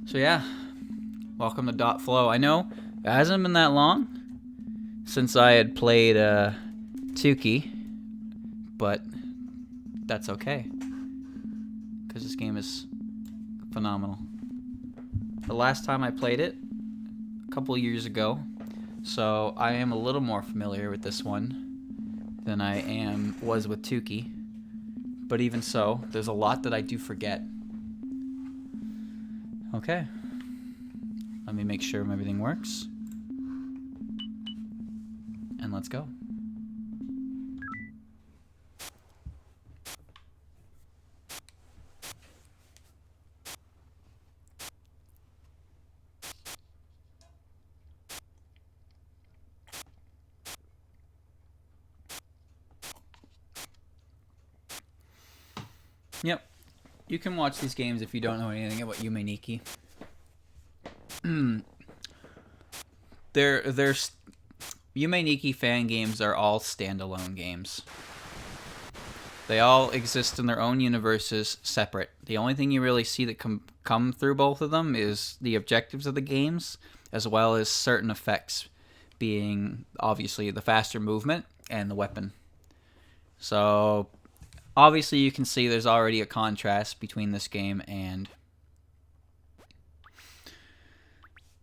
So yeah, welcome to Dot Flow. I know it hasn't been that long since I had played Tuki, but that's okay because this game is phenomenal. The last time I played it, a couple of years ago, so I am a little more familiar with this one than I was with Tuki. But even so, there's a lot that I do forget. Okay. Let me make sure everything works. And let's go. Yep. You can watch these games if you don't know anything about Yume Nikki. There's Yume Nikki fan games are all standalone games. They all exist in their own universes, separate. The only thing you really see that come through both of them is the objectives of the games, as well as certain effects, being obviously the faster movement and the weapon. So obviously you can see there's already a contrast between this game and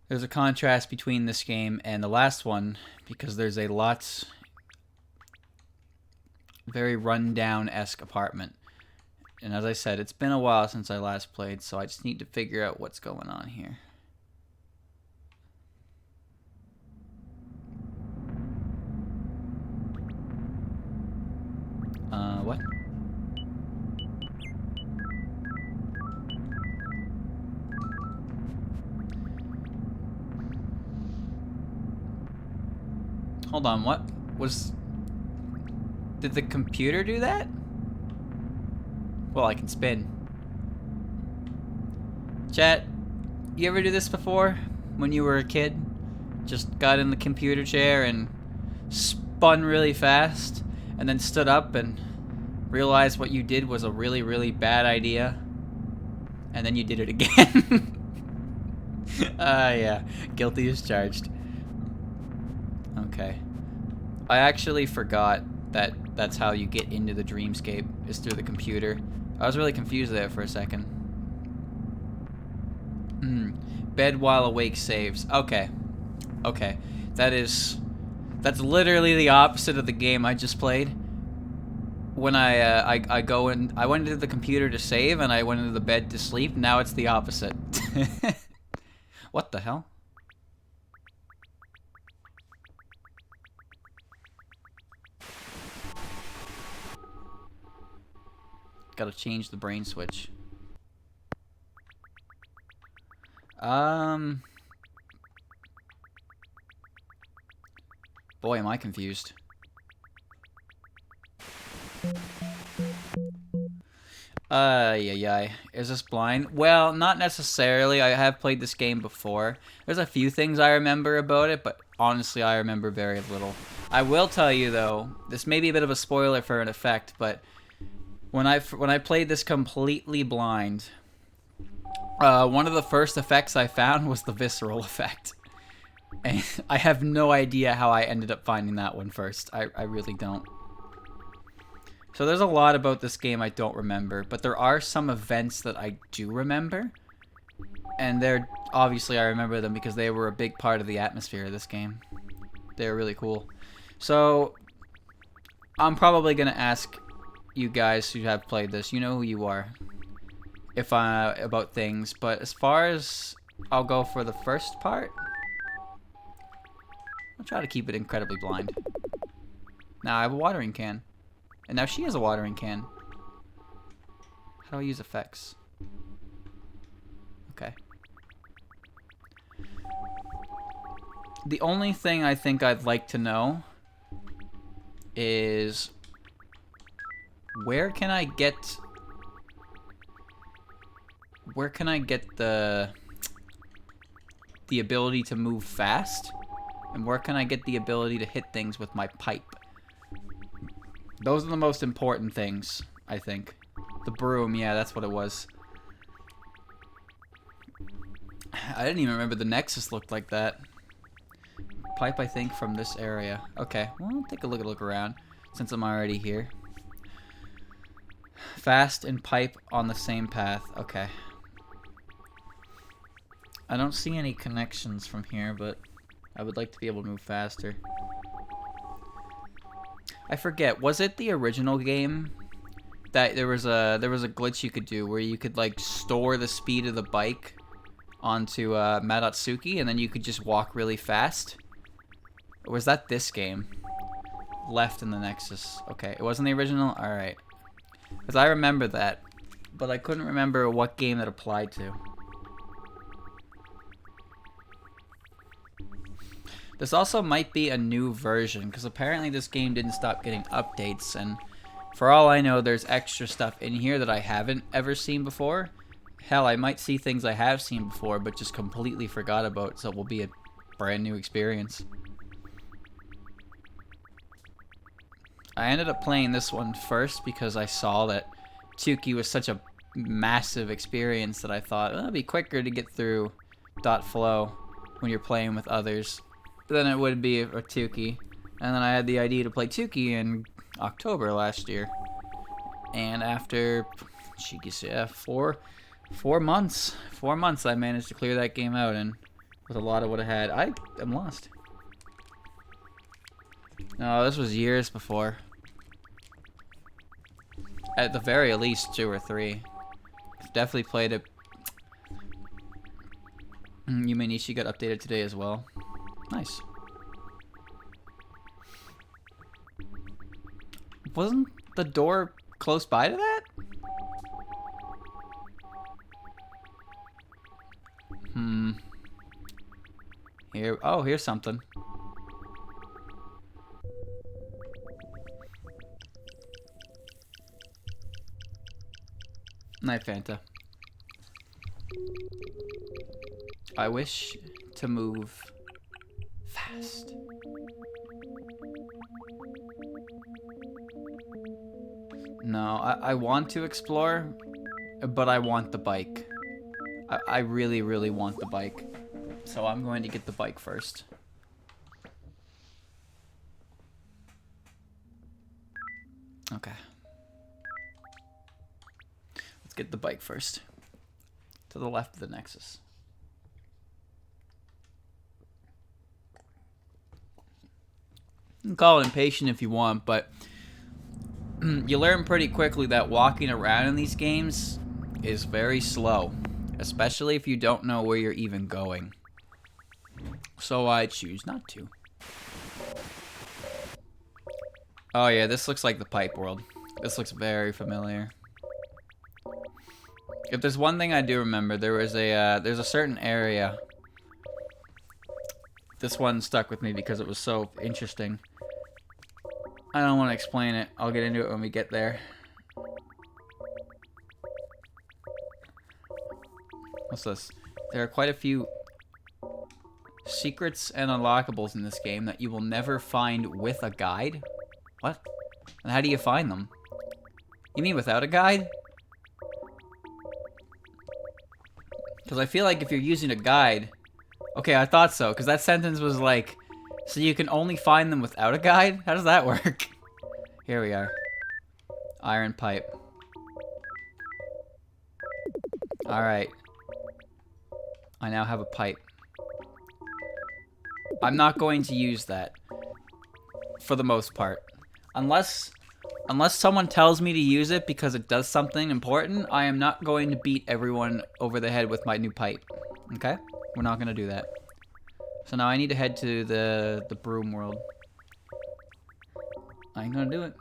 the last one, because there's a very rundown-esque apartment. And as I said, it's been a while since I last played, so I just need to figure out what's going on here. What? Hold on, what? Did the computer do that? Well, I can spin. Chat, you ever do this before? When you were a kid? Just got in the computer chair and spun really fast, and then stood up and realized what you did was a really, really bad idea, and then you did it again. Yeah. Guilty as charged. Okay. I actually forgot that that's how you get into the dreamscape, is through the computer. I was really confused there for a second. Bed while awake saves. Okay. Okay. That's literally the opposite of the game I just played. When I went into the computer to save and I went into the bed to sleep. Now it's the opposite. What the hell? Gotta change the brain switch. Boy, am I confused. Yeah. Is this blind? Well, not necessarily. I have played this game before. There's a few things I remember about it, but honestly, I remember very little. I will tell you, though, this may be a bit of a spoiler for an effect, but when I played this completely blind, one of the first effects I found was the visceral effect. And I have no idea how I ended up finding that one first. I really don't. So there's a lot about this game I don't remember, but there are some events that I do remember. And they're obviously I remember them because they were a big part of the atmosphere of this game. They're really cool. So I'm probably going to ask you guys who have played this, you know who you are, about things, but as far as I'll go for the first part, I'll try to keep it incredibly blind. Now I have a watering can. And now she has a watering can. How do I use effects? Okay. The only thing I think I'd like to know is where can I get the ability to move fast? And where can I get the ability to hit things with my pipe? Those are the most important things, I think. The broom, yeah, that's what it was. I didn't even remember the Nexus looked like that. Pipe, I think, from this area. Okay, well, I'll take a look around since I'm already here. Fast and pipe on the same path. Okay. I don't see any connections from here, but I would like to be able to move faster. I forget, was it the original game that there was a glitch you could do where you could like store the speed of the bike onto Madatsuki and then you could just walk really fast? Or was that this game? Left in the Nexus. Okay, it wasn't the original? Alright. Because I remember that, but I couldn't remember what game that applied to. This also might be a new version, because apparently this game didn't stop getting updates, and for all I know, there's extra stuff in here that I haven't ever seen before. Hell, I might see things I have seen before, but just completely forgot about, so it will be a brand new experience. I ended up playing this one first because I saw that Tsuki was such a massive experience that I thought, it'd be quicker to get through .flow when you're playing with others than it would be a Tsuki. And then I had the idea to play Tsuki in October last year. And after, yeah, 4 months, I managed to clear that game out, and with a lot of what I had, I am lost. No, this was years before. At the very least, 2 or 3. Definitely played it. Yume Nishi got updated today as well. Nice. Wasn't the door close by to that? Here. Oh, here's something. Night Fanta. I wish to move fast. No, I want to explore, but I want the bike. I really, really want the bike. So I'm going to get the bike first. Okay. Let's get the bike first. To the left of the Nexus. You can call it impatient if you want, but you learn pretty quickly that walking around in these games is very slow, especially if you don't know where you're even going. So I choose not to. Oh yeah, this looks like the pipe world. This looks very familiar. If there's one thing I do remember, there's a certain area. This one stuck with me because it was so interesting. I don't want to explain it. I'll get into it when we get there. What's this? There are quite a few secrets and unlockables in this game that you will never find with a guide. What? And how do you find them? You mean without a guide? Because I feel like if you're using a guide... Okay, I thought so, because that sentence was like... So you can only find them without a guide? How does that work? Here we are. Iron pipe. Alright. I now have a pipe. I'm not going to use that. For the most part. Unless someone tells me to use it because it does something important, I am not going to beat everyone over the head with my new pipe. Okay? We're not going to do that. So now I need to head to the broom world. I ain't gonna do it.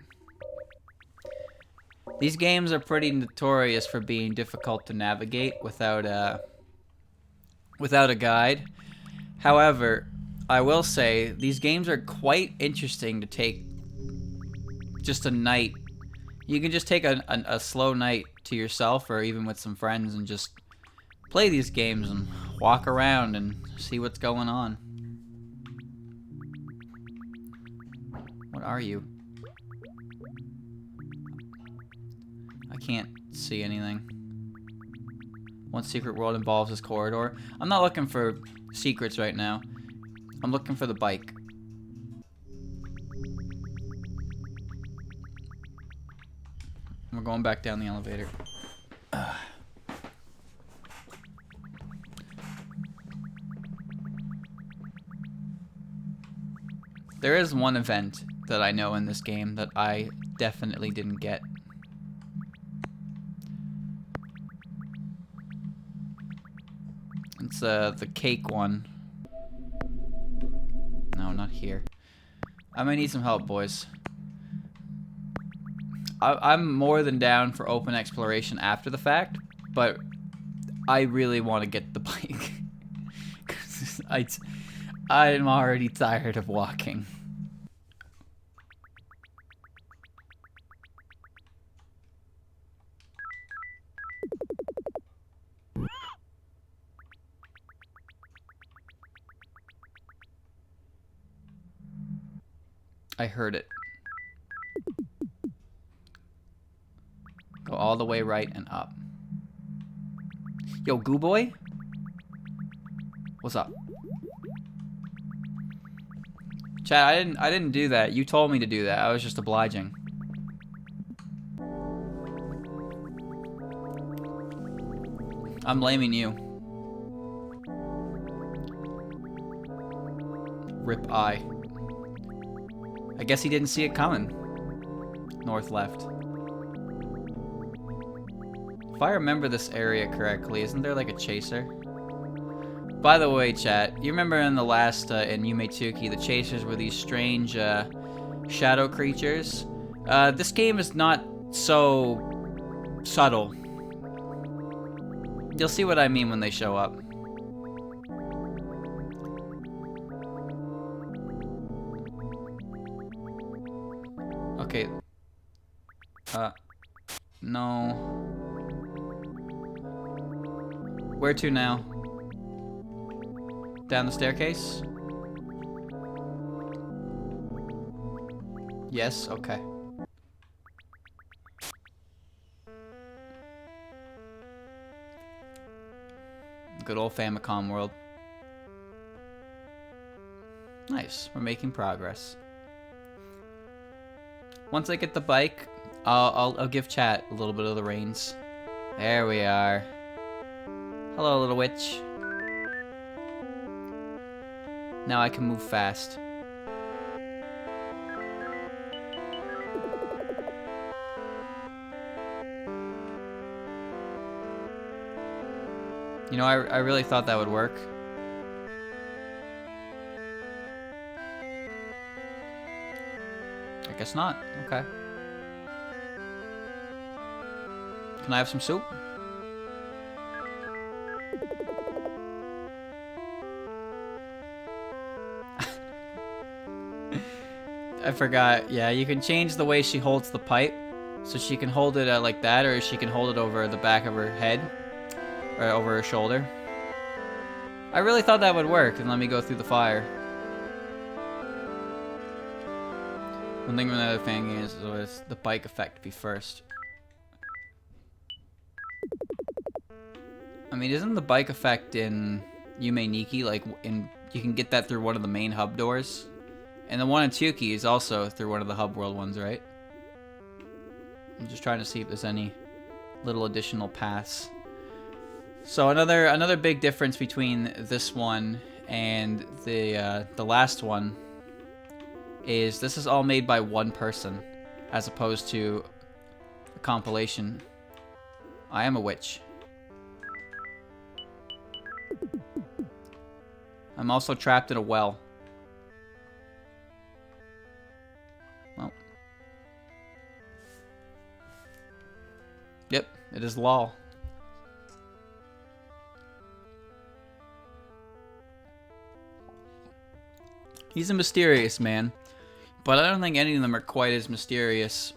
These games are pretty notorious for being difficult to navigate without a guide. However, I will say these games are quite interesting to take just a night. You can just take a slow night to yourself or even with some friends and just play these games and walk around and see what's going on. What are you? I can't see anything. One secret world involves this corridor. I'm not looking for secrets right now. I'm looking for the bike. We're going back down the elevator. There is one event that I know in this game that I definitely didn't get. It's the cake one. No, not here. I might need some help, boys. I'm more than down for open exploration after the fact, but I really want to get the bike. 'Cause I'm already tired of walking. I heard it. Go all the way right and up. Yo, Goo Boy? What's up? Chat, I didn't do that. You told me to do that. I was just obliging. I'm blaming you. Rip eye. I guess he didn't see it coming. North left. If I remember this area correctly, isn't there like a chaser? By the way, chat, you remember in the last in Yumetuki, the chasers were these strange shadow creatures? This game is not so subtle. You'll see what I mean when they show up. Okay. No. Where to now? Down the staircase? Yes, okay. Good old Famicom world. Nice, we're making progress. Once I get the bike, I'll give chat a little bit of the reins. There we are. Hello, little witch. Now I can move fast. You know, I really thought that would work. I guess not. Okay. Can I have some soup? I forgot. Yeah, you can change the way she holds the pipe. So she can hold it like that, or she can hold it over the back of her head. Or over her shoulder. I really thought that would work, and let me go through the fire. One thing with another thing is the bike effect be first. I mean, isn't the bike effect in Yume Nikki, like, you can get that through one of the main hub doors? And the one in Tuki is also through one of the hub world ones, right? I'm just trying to see if there's any little additional paths. So another big difference between this one and the last one is this is all made by one person, as opposed to a compilation. I am a witch. I'm also trapped in a well. Well. Yep, it is law. He's a mysterious man, but I don't think any of them are quite as mysterious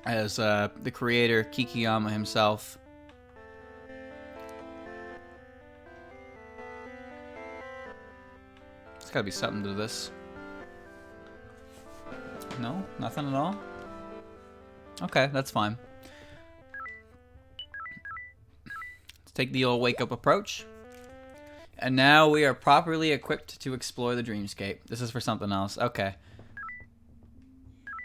as the creator, Kikiyama himself. There's gotta be something to this. No? Nothing at all? Okay, that's fine. take the old wake up approach. And now we are properly equipped to explore the dreamscape. This is for something else. Okay.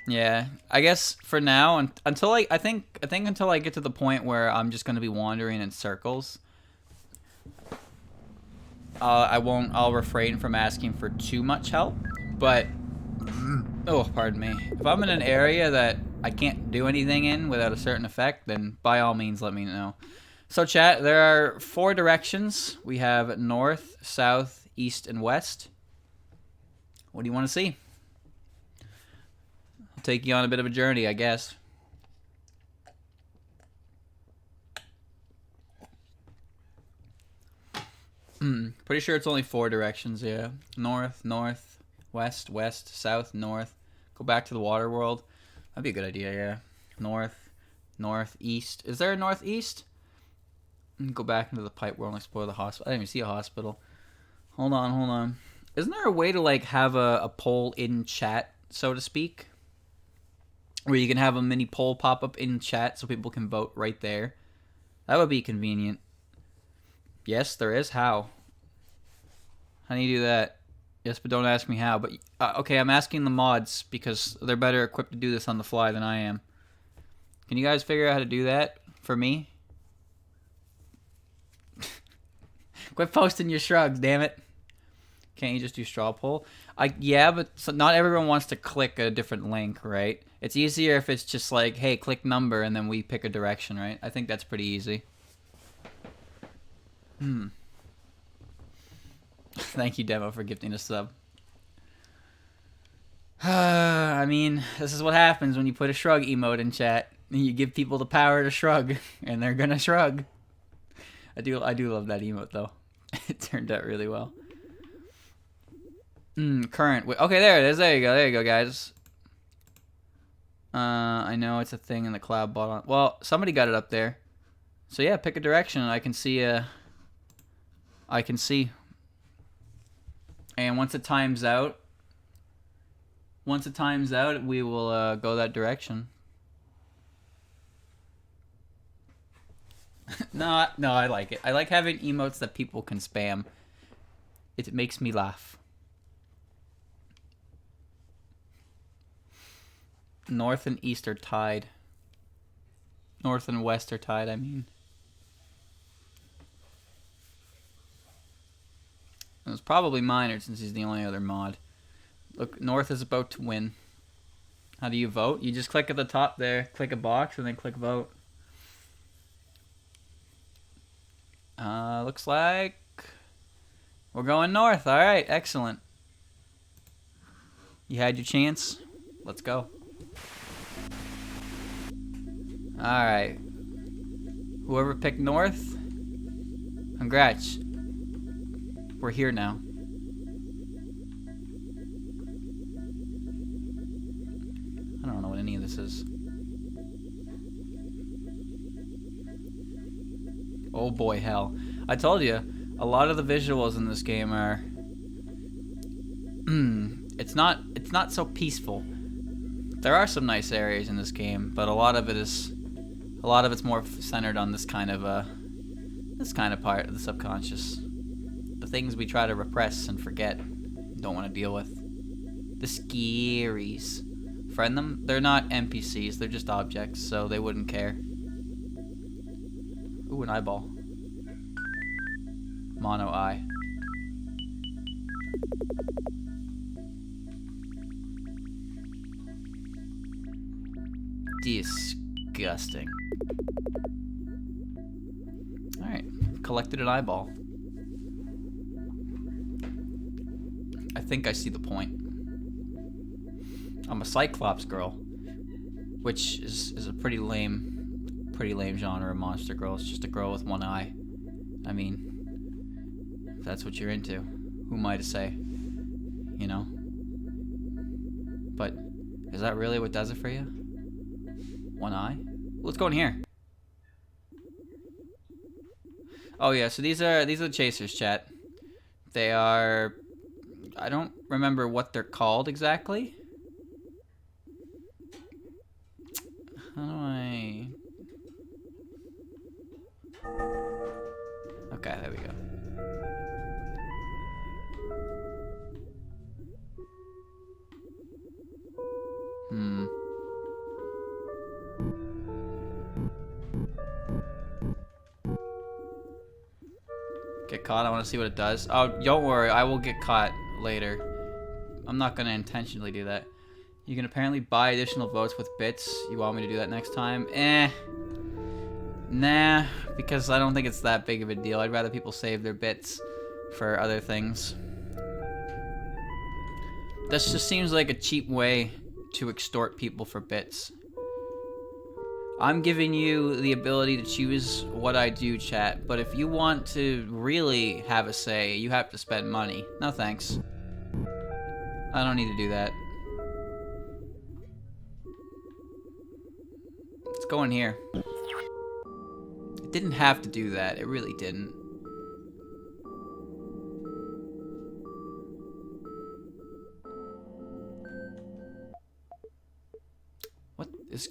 Yeah, I guess for now, until I think until I get to the point where I'm just gonna be wandering in circles, I'll refrain from asking for too much help. But oh, pardon me. If I'm in an area that I can't do anything in without a certain effect, then by all means let me know. So chat, there are 4 directions. We have north, south, east, and west. What do you want to see? I'll take you on a bit of a journey, I guess. Pretty sure it's only 4 directions, yeah. North, north, west, west, south, north. Go back to the water world. That'd be a good idea, yeah. North, north, east. Is there a northeast? Go back into the pipe world and explore the hospital. I didn't even see a hospital. Hold on, hold on. Isn't there a way to like have a poll in chat, so to speak? Where you can have a mini poll pop up in chat so people can vote right there. That would be convenient. Yes, there is. How? How do you do that? Yes, but don't ask me how. But okay, I'm asking the mods because they're better equipped to do this on the fly than I am. Can you guys figure out how to do that for me? Quit posting your shrugs, damn it. Can't you just do straw poll? Yeah, but not everyone wants to click a different link, right? It's easier if it's just like, hey, click number, and then we pick a direction, right? I think that's pretty easy. Thank you, Demo, for gifting a sub. I mean, this is what happens when you put a shrug emote in chat. You give people the power to shrug, and they're gonna shrug. I do love that emote though. It turned out really well. Current. Okay, there it is. There you go, guys. I know it's a thing in the cloud bot. Well, somebody got it up there. So yeah, pick a direction, and I can see. I can see. And once it times out, we will go that direction. No, I like it. I like having emotes that people can spam. It makes me laugh. North and east are tied. North and west are tied, I mean. It was probably Minor since he's the only other mod. Look, North is about to win. How do you vote? You just click at the top there, click a box, and then click vote. Looks like we're going north. All right, excellent. You had your chance. Let's go. All right. Whoever picked north, congrats. We're here now. I don't know what any of this is. Oh boy, hell. I told you, a lot of the visuals in this game are... it's not so peaceful. There are some nice areas in this game, but a lot of it's more centered on this kind of part of the subconscious. The things we try to repress and forget, don't want to deal with. The scaries. Friend them? They're not NPCs, they're just objects, so they wouldn't care. Ooh, an eyeball. Mono eye. Disgusting. Alright, collected an eyeball. I think I see the point. I'm a Cyclops girl, which is a pretty lame genre of monster girl. It's just a girl with one eye. I mean, if that's what you're into, who am I to say? You know? But is that really what does it for you? One eye? Let's go in here. Oh yeah, so these are the chasers, chat. They are... I don't remember what they're called exactly. How do I... Okay, there we go. Get caught? I want to see what it does. Oh, don't worry. I will get caught later. I'm not going to intentionally do that. You can apparently buy additional votes with bits. You want me to do that next time? Nah, because I don't think it's that big of a deal. I'd rather people save their bits for other things. This just seems like a cheap way to extort people for bits. I'm giving you the ability to choose what I do, chat, but if you want to really have a say, you have to spend money. No thanks. I don't need to do that. Let's go in here. It didn't have to do that. It really didn't. What is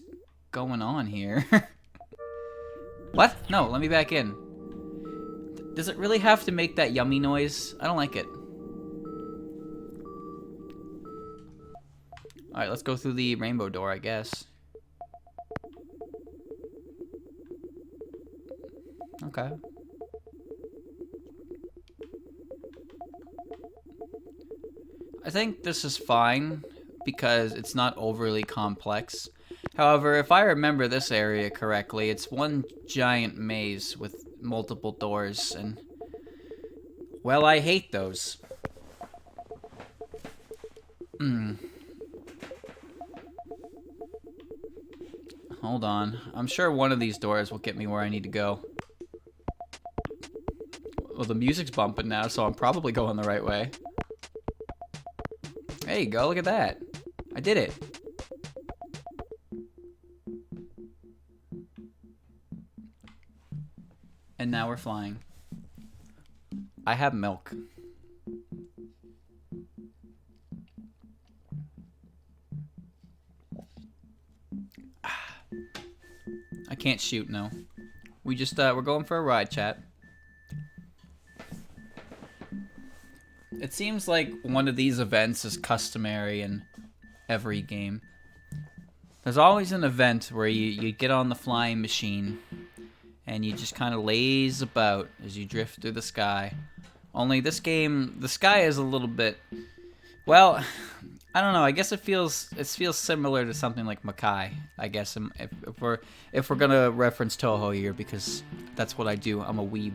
going on here? What? No, let me back in. Does it really have to make that yummy noise? I don't like it. Alright, let's go through the rainbow door, I guess. Okay. I think this is fine because it's not overly complex. However, if I remember this area correctly, it's one giant maze with multiple doors, and well, I hate those. Hold on. I'm sure one of these doors will get me where I need to go. Well, the music's bumping now, so I'm probably going the right way. There you go, look at that. I did it. And now we're flying. I have milk. I can't shoot, no. We just, we're going for a ride, chat. It seems like one of these events is customary in every game. There's always an event where you get on the flying machine and you just kind of laze about as you drift through the sky. Only this game, the sky is a little bit, well, I don't know. I guess it feels similar to something like Makai. I guess if we're gonna reference Toho here, because that's what I do. I'm a weeb.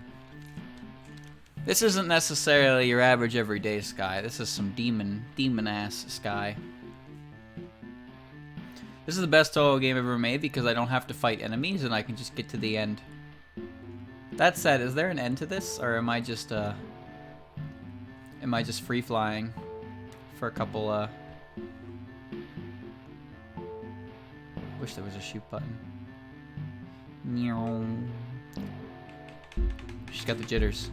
This isn't necessarily your average everyday sky. This is some demon ass sky. This is the best Toho game ever made because I don't have to fight enemies and I can just get to the end. That said, is there an end to this, or am I just free flying for a couple wish there was a shoot button. She's got the jitters.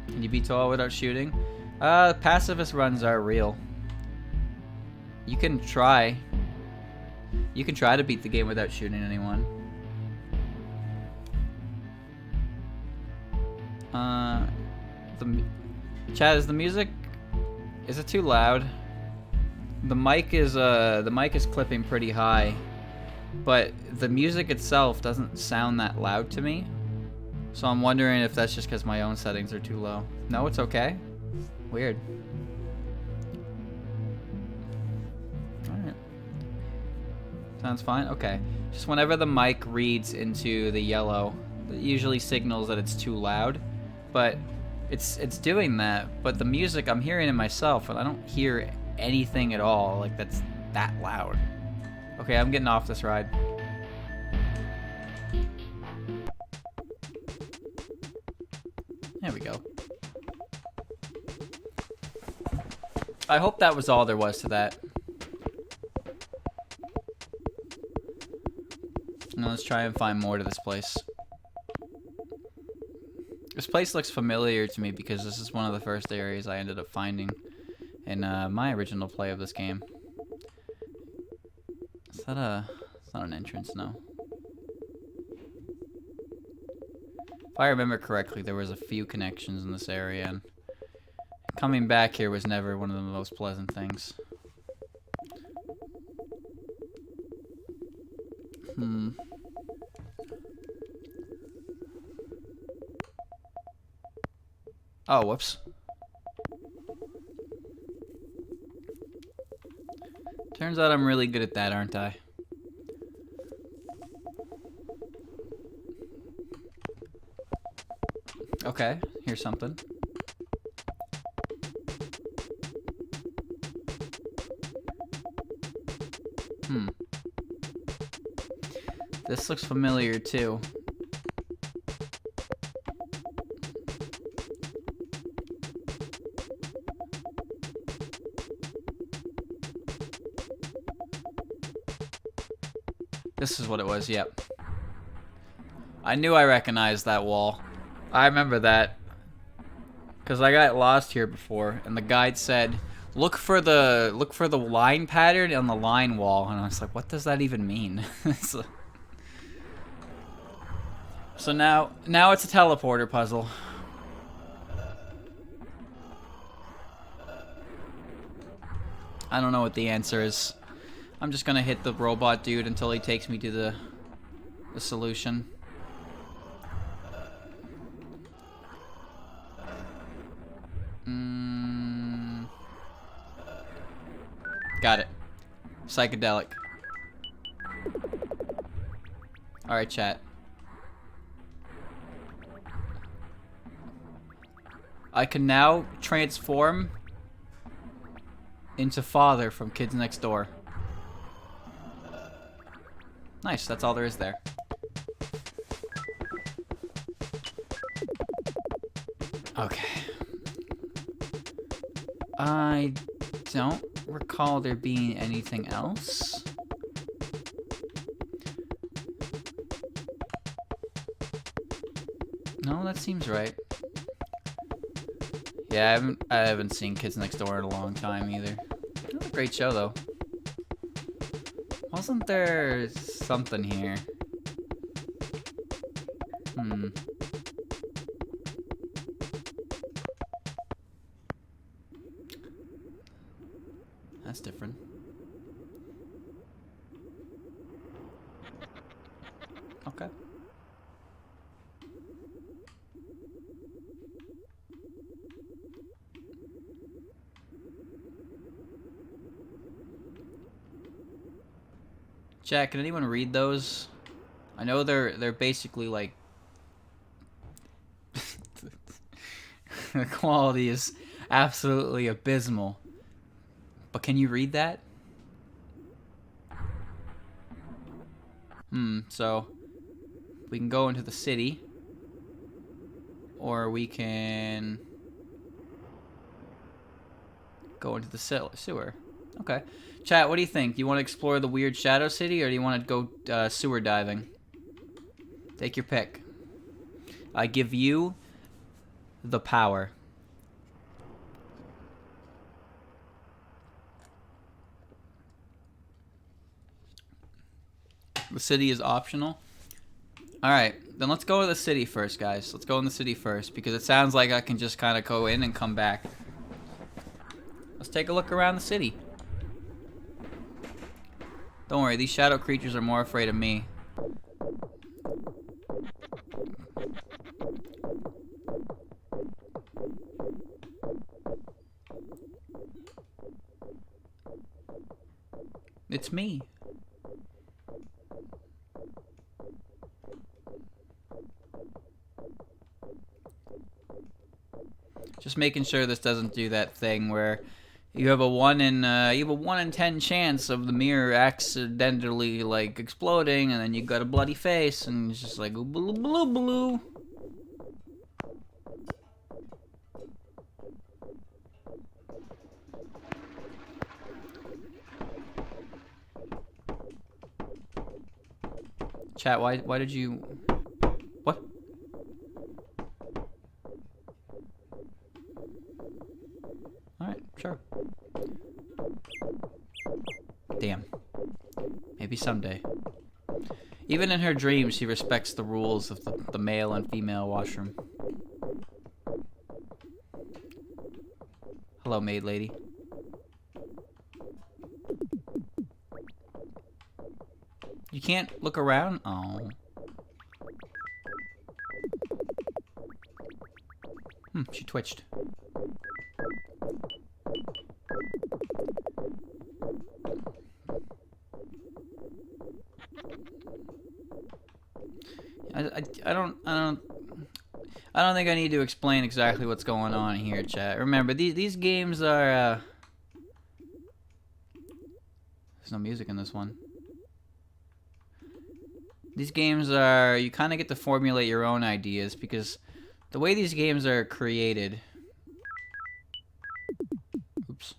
Can you beat Toho without shooting? Pacifist runs are real. You can try. You can try to beat the game without shooting anyone. Chat, is the music, is it too loud? The mic is clipping pretty high, but the music itself doesn't sound that loud to me. So I'm wondering if that's just because my own settings are too low. No, it's okay. Weird. Alright. Sounds fine? Okay. Just whenever the mic reads into the yellow, it usually signals that it's too loud. But it's doing that. But the music, I'm hearing it myself, and I don't hear anything at all like that's that loud. Okay, I'm getting off this ride. There we go. I hope that was all there was to that. Now let's try and find more to this place. This place looks familiar to me because this is one of the first areas I ended up finding in my original play of this game. So that a... It's not an entrance, no. If I remember correctly, there was a few connections in this area, and coming back here was never one of the most pleasant things. Oh, whoops. Turns out I'm really good at that, aren't I? Okay, here's something. This looks familiar, too. This is what it was, yep. I knew I recognized that wall. I remember that. Because I got lost here before, and the guide said, look for the line pattern on the line wall. And I was like, what does that even mean? So now it's a teleporter puzzle. I don't know what the answer is. I'm just gonna hit the robot dude until he takes me to the solution. Got it. Psychedelic. Alright, chat. I can now transform into Father from Kids Next Door. Nice, that's all there is there. Okay. I don't recall there being anything else. No, that seems right. Yeah, I haven't seen Kids Next Door in a long time either. It was a great show though. Wasn't there something here? That's different. Okay. Chat, can anyone read those? I know they're basically like the quality is absolutely abysmal. But can you read that? So we can go into the city, or we can go into the sewer. Okay. Chat, what do you think? Do you want to explore the weird shadow city, or do you want to go sewer diving? Take your pick. I give you the power. The city is optional. Alright, then let's go to the city first, guys. Let's go in the city first, because it sounds like I can just kind of go in and come back. Let's take a look around the city. Don't worry, these shadow creatures are more afraid of me. It's me. Just making sure this doesn't do that thing where you have a 1 in 10 chance of the mirror accidentally like exploding, and then you got a bloody face, and it's just like blue blue blue. Chat, why did you... What? Alright, sure. Damn. Maybe Maybe someday. Even in her dreams, she respects the rules of the male and female washroom. Hello, maid lady. You can't look around? Oh. She twitched. I don't think I need to explain exactly what's going on here, chat. Remember, these games are, there's no music in this one. These games are, you kind of get to formulate your own ideas, because the way these games are created... Oops.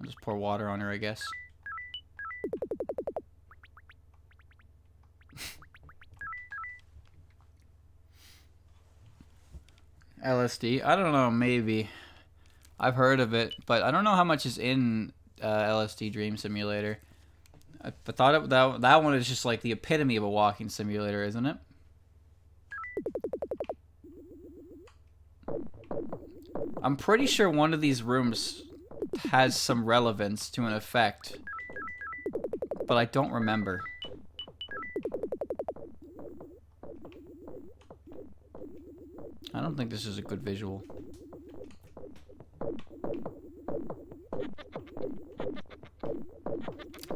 I'll just pour water on her, I guess. LSD? I don't know, maybe. I've heard of it, but I don't know how much is in LSD Dream Simulator. I thought that one is just like the epitome of a walking simulator, isn't it? I'm pretty sure one of these rooms has some relevance to an effect, but I don't remember. I don't think this is a good visual.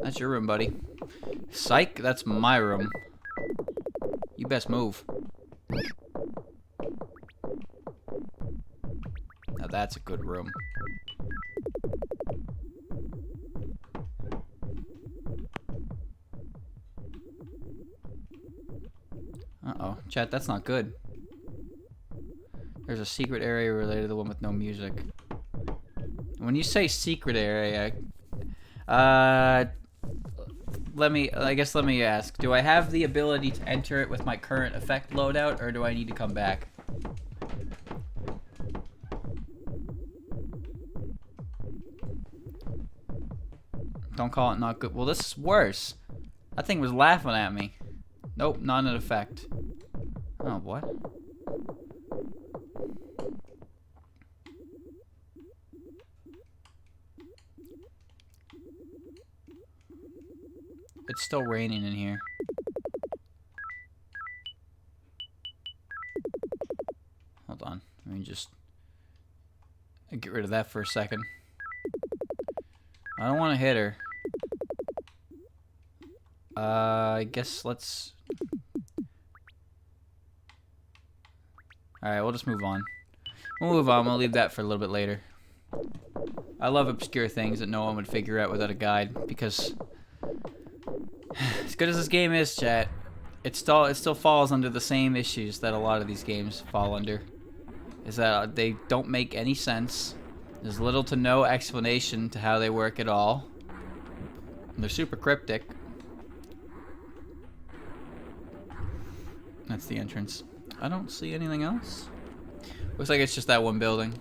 That's your room, buddy. Psych, that's my room. You best move. Now that's a good room. Uh-oh. Chat, that's not good. There's a secret area related to the one with no music. When you say secret area, let me ask. Do I have the ability to enter it with my current effect loadout, or do I need to come back? Don't call it not good. Well, this is worse. That thing was laughing at me. Nope, not an effect. Oh, what? It's still raining in here. Hold on. Let me just get rid of that for a second. I don't want to hit her. I guess let's... Alright, we'll just move on. We'll move on. We'll leave that for a little bit later. I love obscure things that no one would figure out without a guide, because... as good as this game is, chat, it still falls under the same issues that a lot of these games fall under. Is that they don't make any sense. There's little to no explanation to how they work at all. And they're super cryptic. That's the entrance. I don't see anything else. Looks like it's just that one building.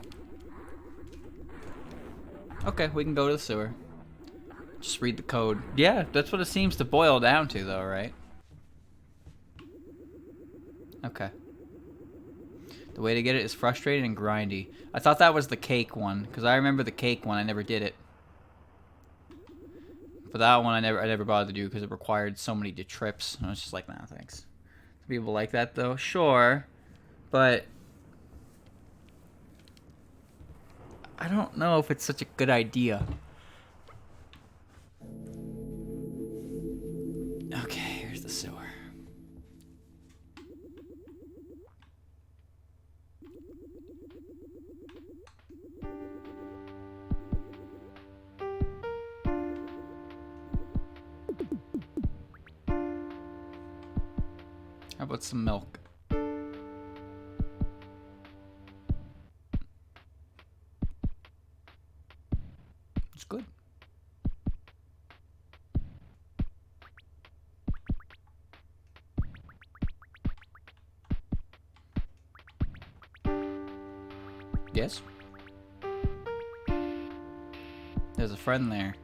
Okay, we can go to the sewer. Just read the code. Yeah, that's what it seems to boil down to, though, right? Okay. The way to get it is frustrating and grindy. I thought that was the cake one, because I remember the cake one. I never did it. But that one I never bothered to do because it required so many trips. I was just like, nah, thanks. People like that, though. Sure. But I don't know if it's such a good idea. Okay, here's the sewer. How about some milk? It's good. Yes? There's a friend there.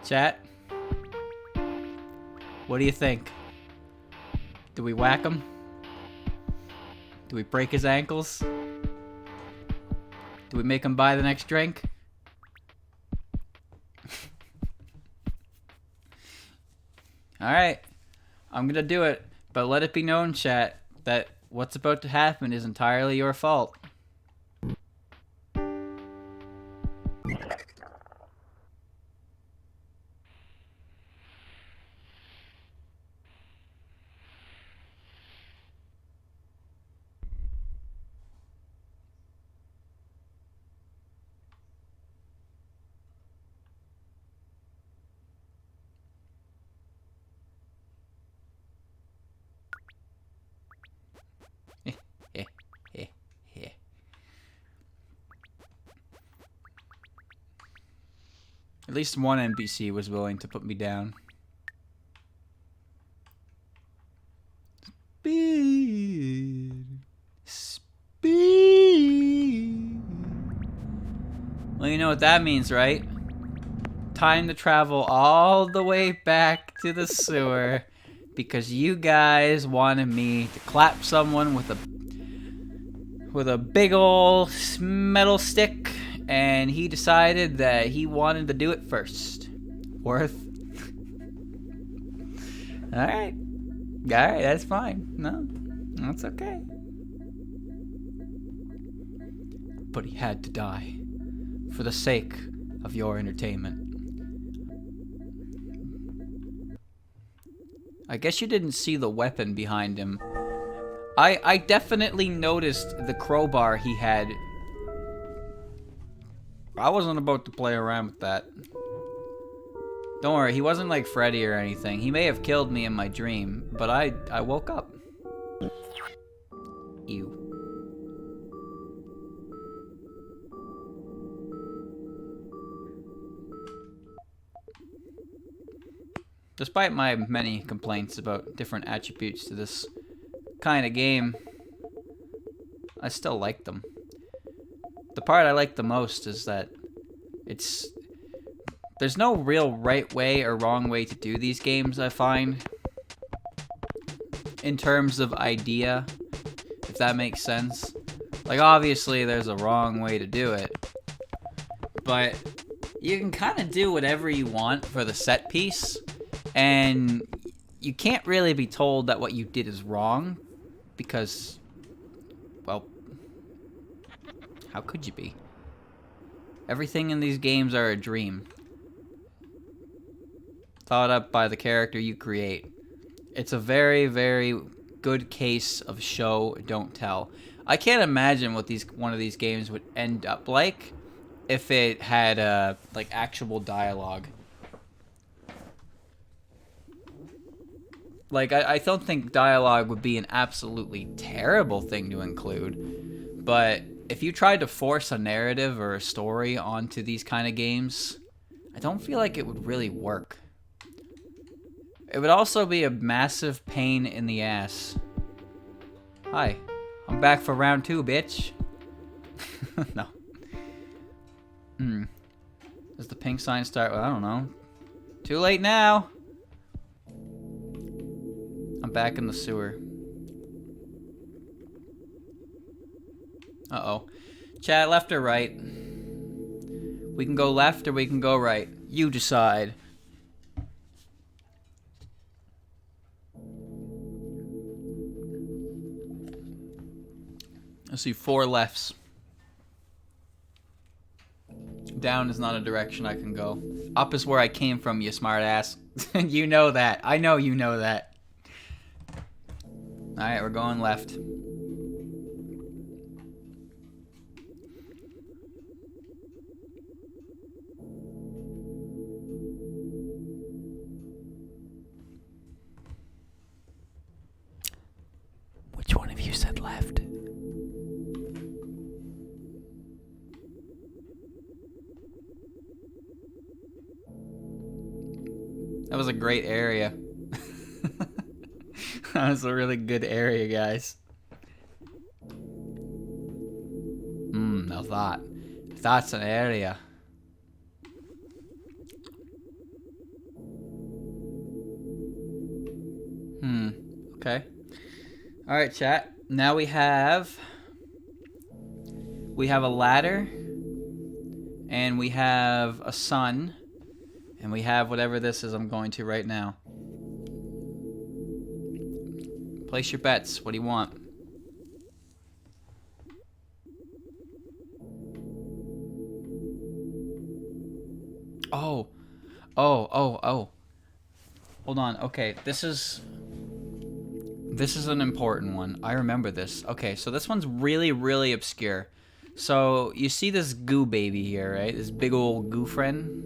Chat? What do you think? Do we whack him? Do we break his ankles? Do we make him buy the next drink? Alright. I'm gonna do it. But let it be known, chat, that what's about to happen is entirely your fault. At least one NPC was willing to put me down. Speed. Speed. Well, you know what that means, right? Time to travel all the way back to the sewer because you guys wanted me to clap someone with a big ol' metal stick, and he decided that he wanted to do it first. Worth. Alright. Alright, that's fine. No, that's okay. But he had to die for the sake of your entertainment. I guess you didn't see the weapon behind him. I definitely noticed the crowbar he had. I wasn't about to play around with that. Don't worry, he wasn't like Freddy or anything. He may have killed me in my dream, but I woke up. Ew. Despite my many complaints about different attributes to this kind of game, I still like them. The part I like the most is that there's no real right way or wrong way to do these games, I find. In terms of idea, if that makes sense. Like, obviously there's a wrong way to do it, but you can kind of do whatever you want for the set piece, and you can't really be told that what you did is wrong, because, well, how could you be? Everything in these games are a dream. Thought up by the character you create. It's a very, very good case of show, don't tell. I can't imagine what one of these games would end up like if it had like actual dialogue. Like, I don't think dialogue would be an absolutely terrible thing to include, but if you tried to force a narrative or a story onto these kind of games, I don't feel like it would really work. It would also be a massive pain in the ass. Hi, I'm back for round 2, bitch. No. Does the pink sign start? Well, I don't know. Too late now. I'm back in the sewer. Uh-oh. Chat, left or right? We can go left or we can go right. You decide. I see 4 lefts. Down is not a direction I can go. Up is where I came from, you smart ass. You know that. I know you know that. Alright, we're going left. Which one of you said left? That was a great area. That was a really good area, guys. Now that's an area. Okay. All right, chat. Now we have a ladder, and we have a sun, and we have whatever this is I'm going to right now. Place your bets. What do you want? Oh. Hold on. Okay, this is an important one. I remember this. Okay, so this one's really, really obscure. So you see this goo baby here, right? This big old goo friend.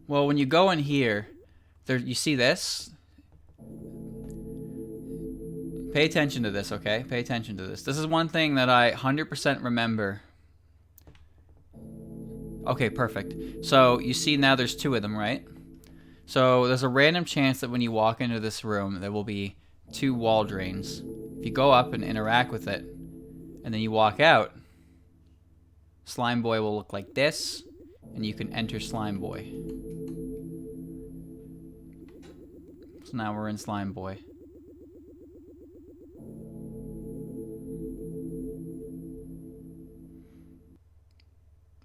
Well, when you go in here, you see this. Pay attention to this, okay? Pay attention to this. This is one thing that I 100% remember. Okay, perfect. So you see now there's two of them, right? So there's a random chance that when you walk into this room, there will be two wall drains. If you go up and interact with it, and then you walk out, Slime Boy will look like this, and you can enter Slime Boy. So now we're in Slime Boy.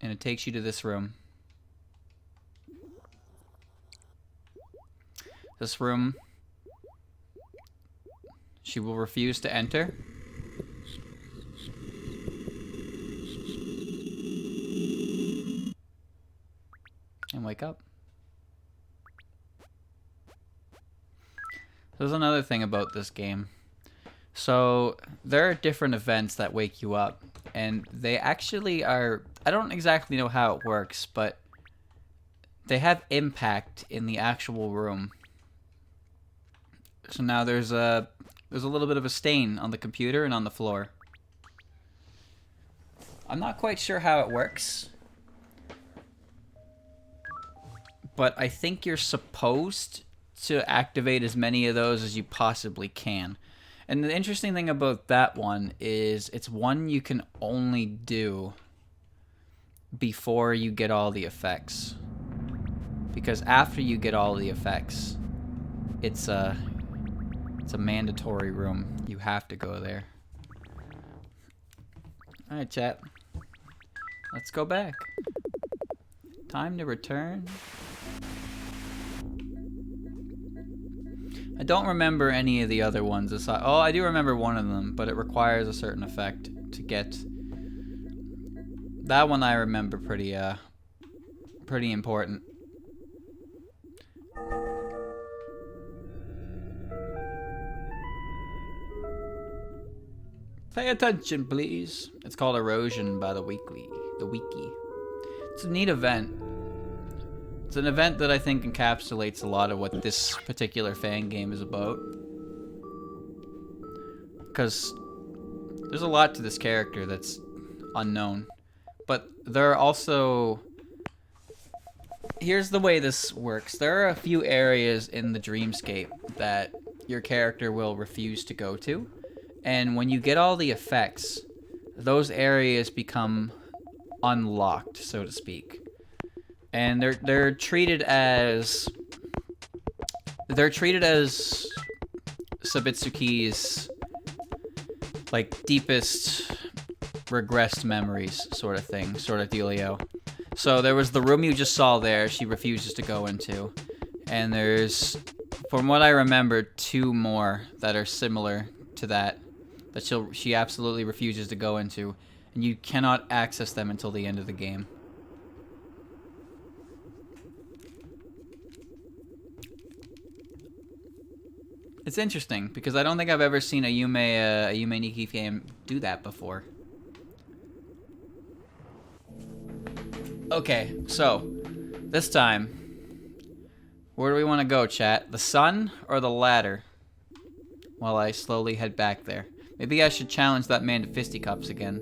And it takes you to this room. This room, she will refuse to enter. And wake up. There's another thing about this game. So there are different events that wake you up, and they actually are, I don't exactly know how it works, but they have impact in the actual room. So now there's a little bit of a stain on the computer and on the floor. I'm not quite sure how it works, but I think you're supposed to activate as many of those as you possibly can. And the interesting thing about that one is it's one you can only do before you get all the effects. Because after you get all the effects, it's a mandatory room. You have to go there. Alright, chat. Let's go back. Time to return. I don't remember any of the other ones aside. Oh, I do remember one of them, but it requires a certain effect to get. That one I remember pretty important. Pay attention, please. It's called Erosion by the Wiki. It's a neat event. It's an event that I think encapsulates a lot of what this particular fan game is about. Because there's a lot to this character that's unknown. But there are also... Here's the way this works. There are a few areas in the dreamscape that your character will refuse to go to. And when you get all the effects, those areas become unlocked, so to speak. And they're treated as Sabitsuki's like deepest regressed memories sort of thing, sort of dealio. So there was the room you just saw there, she refuses to go into. And there's, from what I remember, two more that are similar to that she absolutely refuses to go into, and you cannot access them until the end of the game. It's interesting because I don't think I've ever seen a Yume Nikki game do that before. Okay, so this time, where do we want to go, chat? The sun or the ladder? While I slowly head back there. Maybe I should challenge that man to fisticuffs again.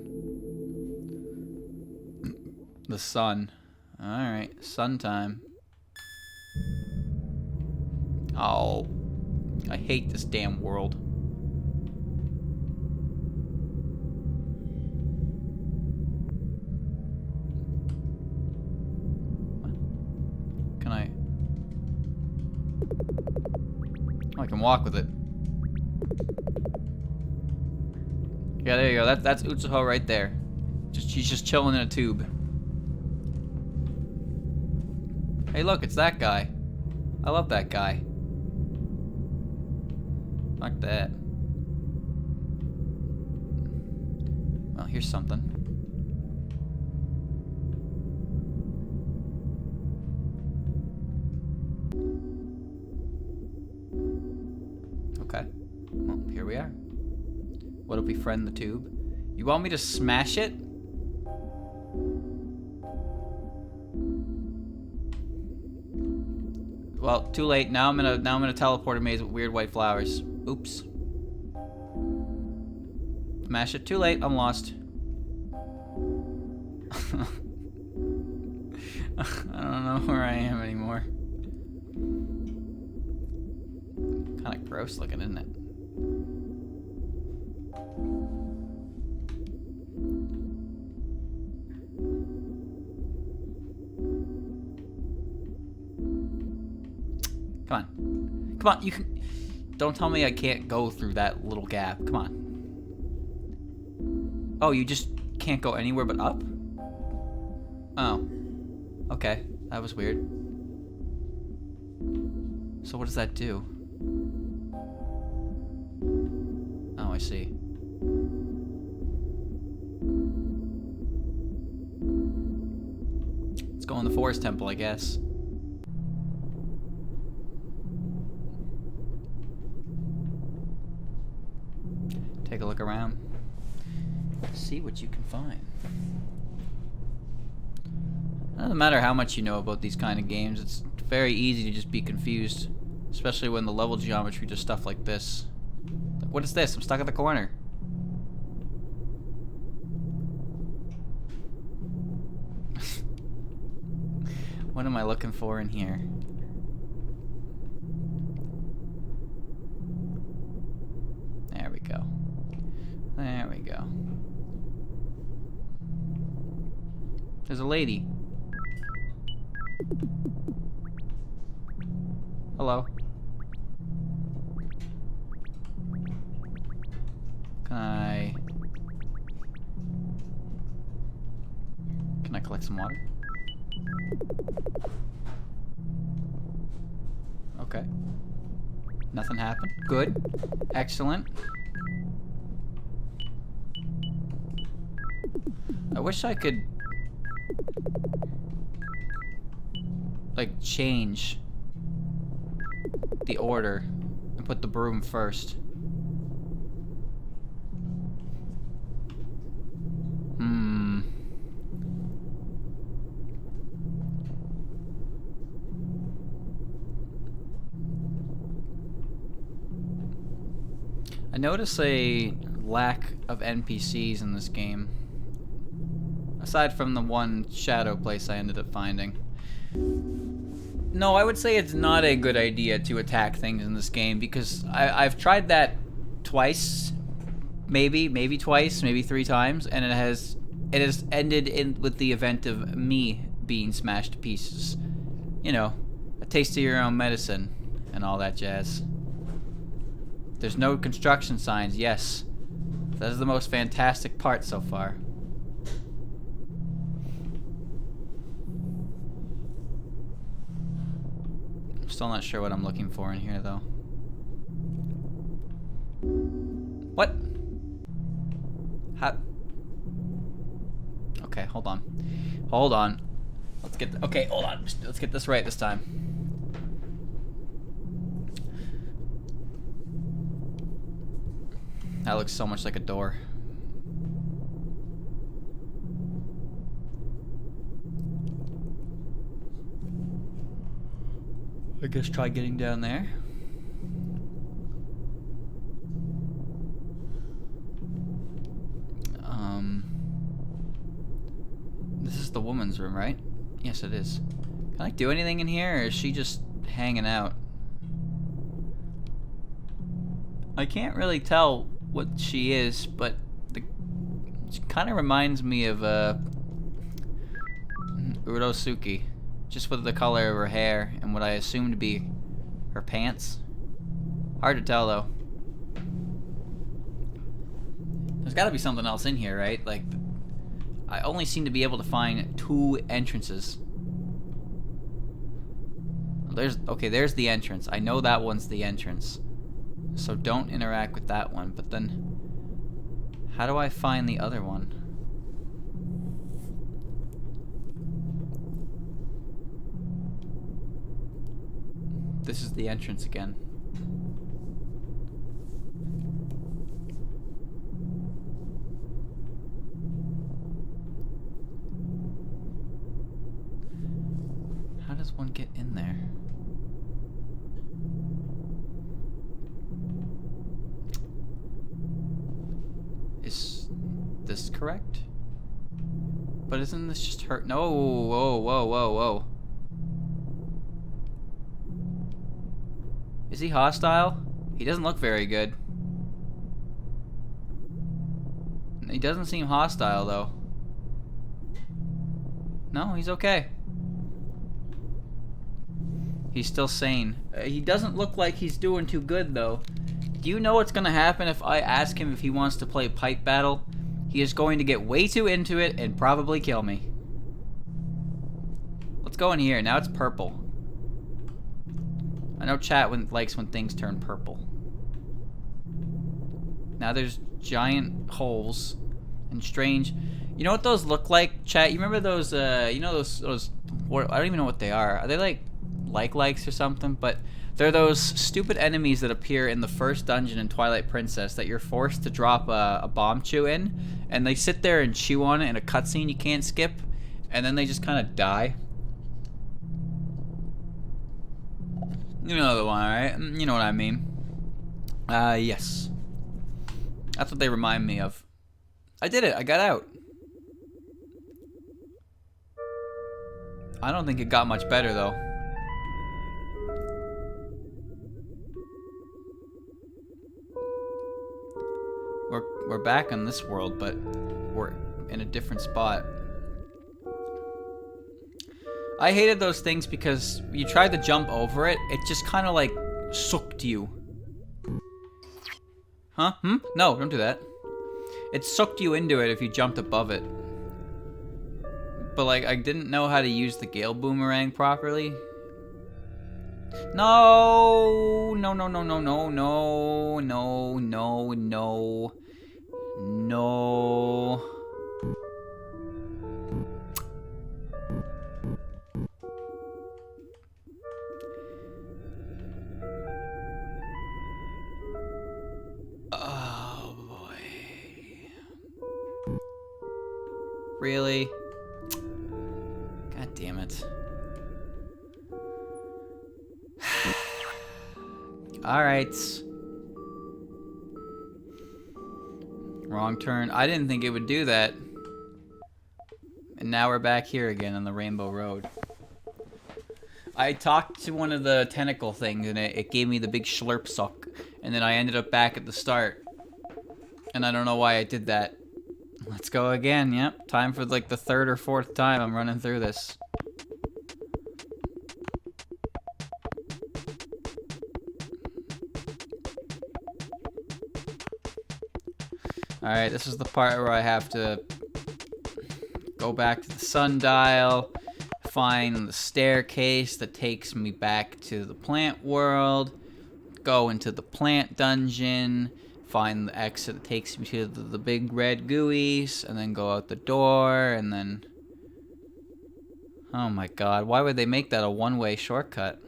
The sun. Alright, sun time. Oh, I hate this damn world. Can I? Oh, I can walk with it. Yeah, there you go. That's Utsuho right there. She's just chilling in a tube. Hey, look, it's that guy. I love that guy. Like that. Well, here's something. Okay. Well, here we are. What if we friend the tube? You want me to smash it? Well, too late. Now I'm in a teleport maze with weird white flowers. Oops. Smash it. Too late. I'm lost. I don't know where I am anymore. Kind of gross looking, isn't it? Come on. Come on, you can... Don't tell me I can't go through that little gap. Come on. Oh, you just can't go anywhere but up? Oh. Okay, that was weird. So what does that do? Oh, I see. Let's go in the forest temple, I guess. Take a look around. See what you can find. It doesn't matter how much you know about these kind of games, it's very easy to just be confused. Especially when the level geometry does stuff like this. Like, what is this? I'm stuck at the corner. What am I looking for in here? There we go. There we go. There's a lady. Hello. Can I collect some water? Okay. Nothing happened. Good. Excellent. I wish I could like change the order and put the broom first. I notice a lack of NPCs in this game. Aside from the one shadow place I ended up finding. No, I would say it's not a good idea to attack things in this game because I've tried that twice, maybe twice, maybe 3 times, and it has ended with the event of me being smashed to pieces. You know, a taste of your own medicine and all that jazz. There's no construction signs, yes. That is the most fantastic part so far. I'm still not sure what I'm looking for in here, though. What? How? Okay, hold on. Hold on. Let's get... Okay, hold on. Let's get this right this time. That looks so much like a door. I guess try getting down there. This is the woman's room, right? Yes, it is. Can I do anything in here, or is she just hanging out? I can't really tell what she is, but she kind of reminds me of Urosuki, just with the color of her hair and what I assume to be her pants. Hard to tell though. There's got to be something else in here, right? Like, I only seem to be able to find 2 entrances. There's the entrance. I know that one's the entrance. So don't interact with that one. But then, how do I find the other one? This is the entrance again. How does one get in there? Is this correct? But isn't this just her? No, whoa, whoa, whoa, whoa. Is he hostile? He doesn't look very good. He doesn't seem hostile though. No, he's okay. He's still sane. He doesn't look like he's doing too good though. Do you know what's gonna happen if I ask him if he wants to play pipe battle? He is going to get way too into it and probably kill me. Let's go in here. Now it's purple. I know chat likes when things turn purple. Now there's giant holes and strange. You know what those look like, chat? You remember those? You know those? What, I don't even know what they are. Are they like likes or something? But they're those stupid enemies that appear in the first dungeon in Twilight Princess that you're forced to drop a bomb chew in, and they sit there and chew on it in a cutscene you can't skip, and then they just kind of die. You know the one, right? You know what I mean. Yes. That's what they remind me of. I did it. I got out. I don't think it got much better, though. We're back in this world, but we're in a different spot. I hated those things because you tried to jump over it, it just kind of like sucked you. Huh? No, don't do that. It sucked you into it if you jumped above it. But like, I didn't know how to use the Gale Boomerang properly. No, no, no, no, no, no, no, no, no, no, no. Oh boy. Really? God damn it. Alright. Wrong turn. I didn't think it would do that. And now we're back here again on the Rainbow Road. I talked to one of the tentacle things and it gave me the big slurp suck. And then I ended up back at the start. And I don't know why I did that. Let's go again, yep. Time for like the 3rd or 4th time I'm running through this. Alright, this is the part where I have to go back to the sundial, find the staircase that takes me back to the plant world, go into the plant dungeon, find the exit that takes me to the big red gooeys, and then go out the door, and then... Oh my god, why would they make that a one-way shortcut?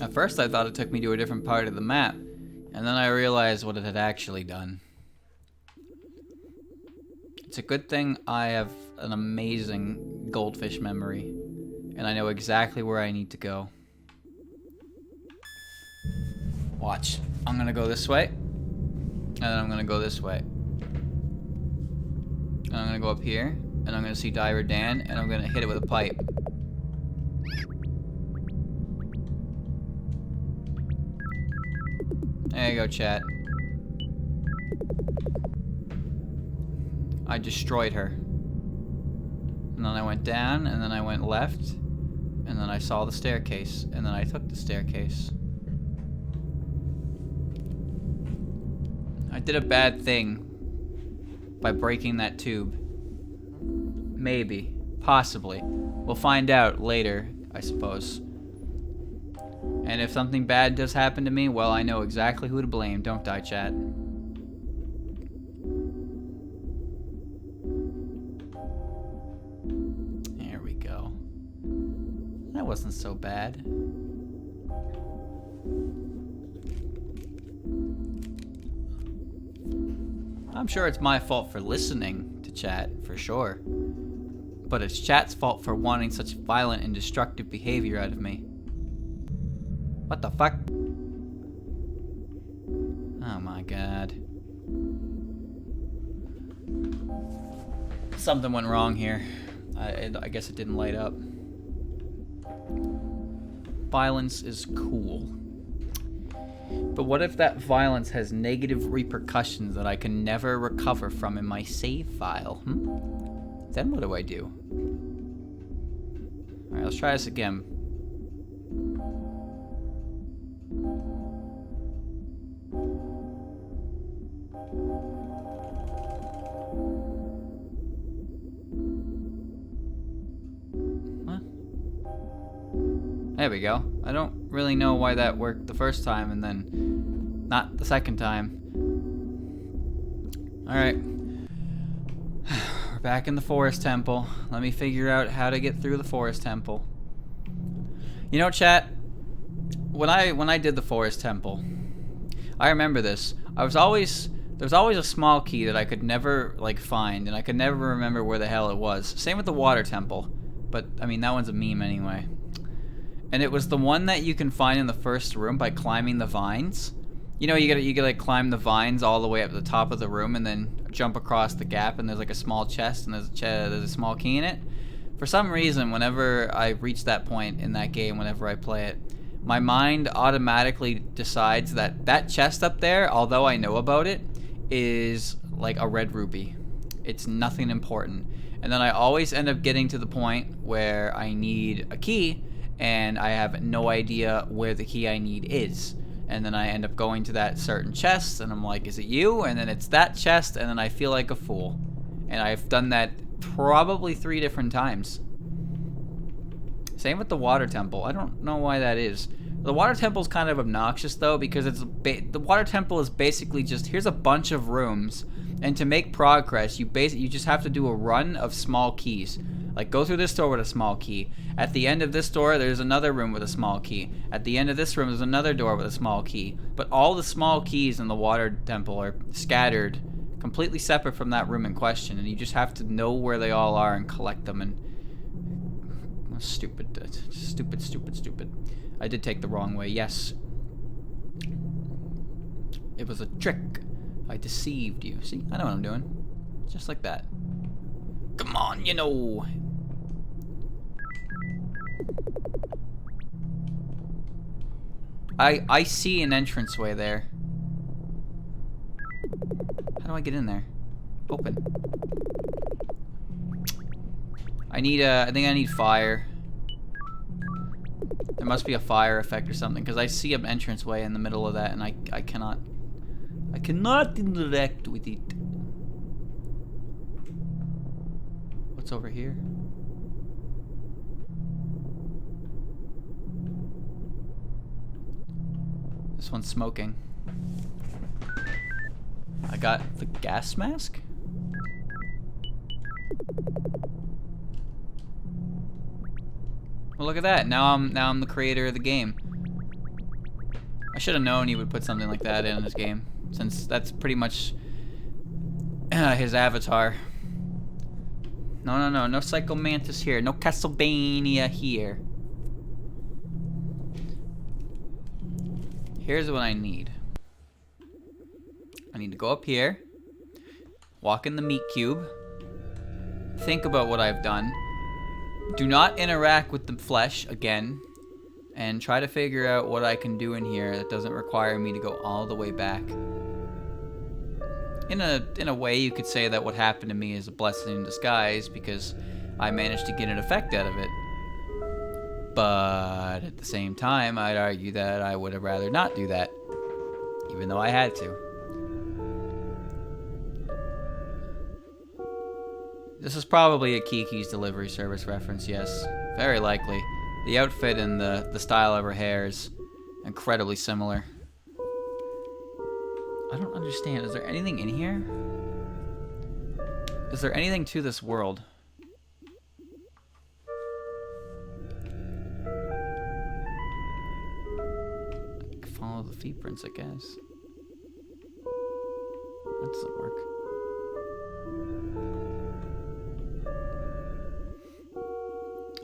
At first I thought it took me to a different part of the map, and then I realized what it had actually done. It's a good thing I have an amazing goldfish memory, and I know exactly where I need to go. Watch. I'm gonna go this way, and then I'm gonna go this way. And I'm gonna go up here, and I'm gonna see Diver Dan, and I'm gonna hit it with a pipe. There you go, chat. I destroyed her. And then I went down, and then I went left, and then I saw the staircase, and then I took the staircase. I did a bad thing by breaking that tube. Maybe. Possibly. We'll find out later, I suppose. And if something bad does happen to me, well, I know exactly who to blame, don't I, chat? There we go. That wasn't so bad. I'm sure it's my fault for listening to chat, for sure. But it's chat's fault for wanting such violent and destructive behavior out of me. What the fuck? Oh my god. Something went wrong here. I guess it didn't light up. Violence is cool. But what if that violence has negative repercussions that I can never recover from in my save file? Then what do I do? Alright, let's try this again. What? There we go. I don't really know why that worked the first time and then not the second time. Alright. We're back in the forest temple. Let me figure out how to get through the forest temple. You know, chat, when I did the forest temple, I remember this. There was always a small key that I could never find, and I could never remember where the hell it was. Same with the water temple, but I mean that one's a meme anyway. And it was the one that you can find in the first room by climbing the vines. You know, you gotta climb the vines all the way up to the top of the room and then jump across the gap, and there's like a small chest and there's a small key in it. For some reason, whenever I reach that point in that game, whenever I play it, my mind automatically decides that that chest up there, although I know about it, is like a red ruby. It's nothing important. And then I always end up getting to the point where I need a key, and I have no idea where the key I need is. And then I end up going to that certain chest, and I'm like, is it you? And then it's that chest, and then I feel like a fool. And I've done that probably 3 different times. Same with the water temple. I don't know why that is. The water temple is kind of obnoxious, though, because the water temple is basically just, here's a bunch of rooms, and to make progress, you just have to do a run of small keys. Like, go through this door with a small key. At the end of this door, there's another room with a small key. At the end of this room, there's another door with a small key. But all the small keys in the water temple are scattered, completely separate from that room in question, and you just have to know where they all are and collect them. And stupid. I did take the wrong way, yes. It was a trick. I deceived you. See, I know what I'm doing. Just like that. Come on, you know. I see an entranceway there. How do I get in there? Open. I think I need fire. There must be a fire effect or something, because I see an entranceway in the middle of that, and I cannot interact with it. What's over here? This one's smoking. I got the gas mask? Well, look at that. Now I'm the creator of the game. I should have known he would put something like that in his game, since that's pretty much his avatar. No Psycho Mantis here. No Castlevania here. Here's what I need. I need to go up here, walk in the meat cube, think about what I've done, do not interact with the flesh again, and try to figure out what I can do in here that doesn't require me to go all the way back. In a way, you could say that what happened to me is a blessing in disguise because I managed to get an effect out of it. But at the same time, I'd argue that I would have rather not do that, even though I had to. This is probably a Kiki's Delivery Service reference, yes. Very likely. The outfit and the style of her hair is incredibly similar. I don't understand. Is there anything in here? Is there anything to this world? Follow the feet prints, I guess. That doesn't work.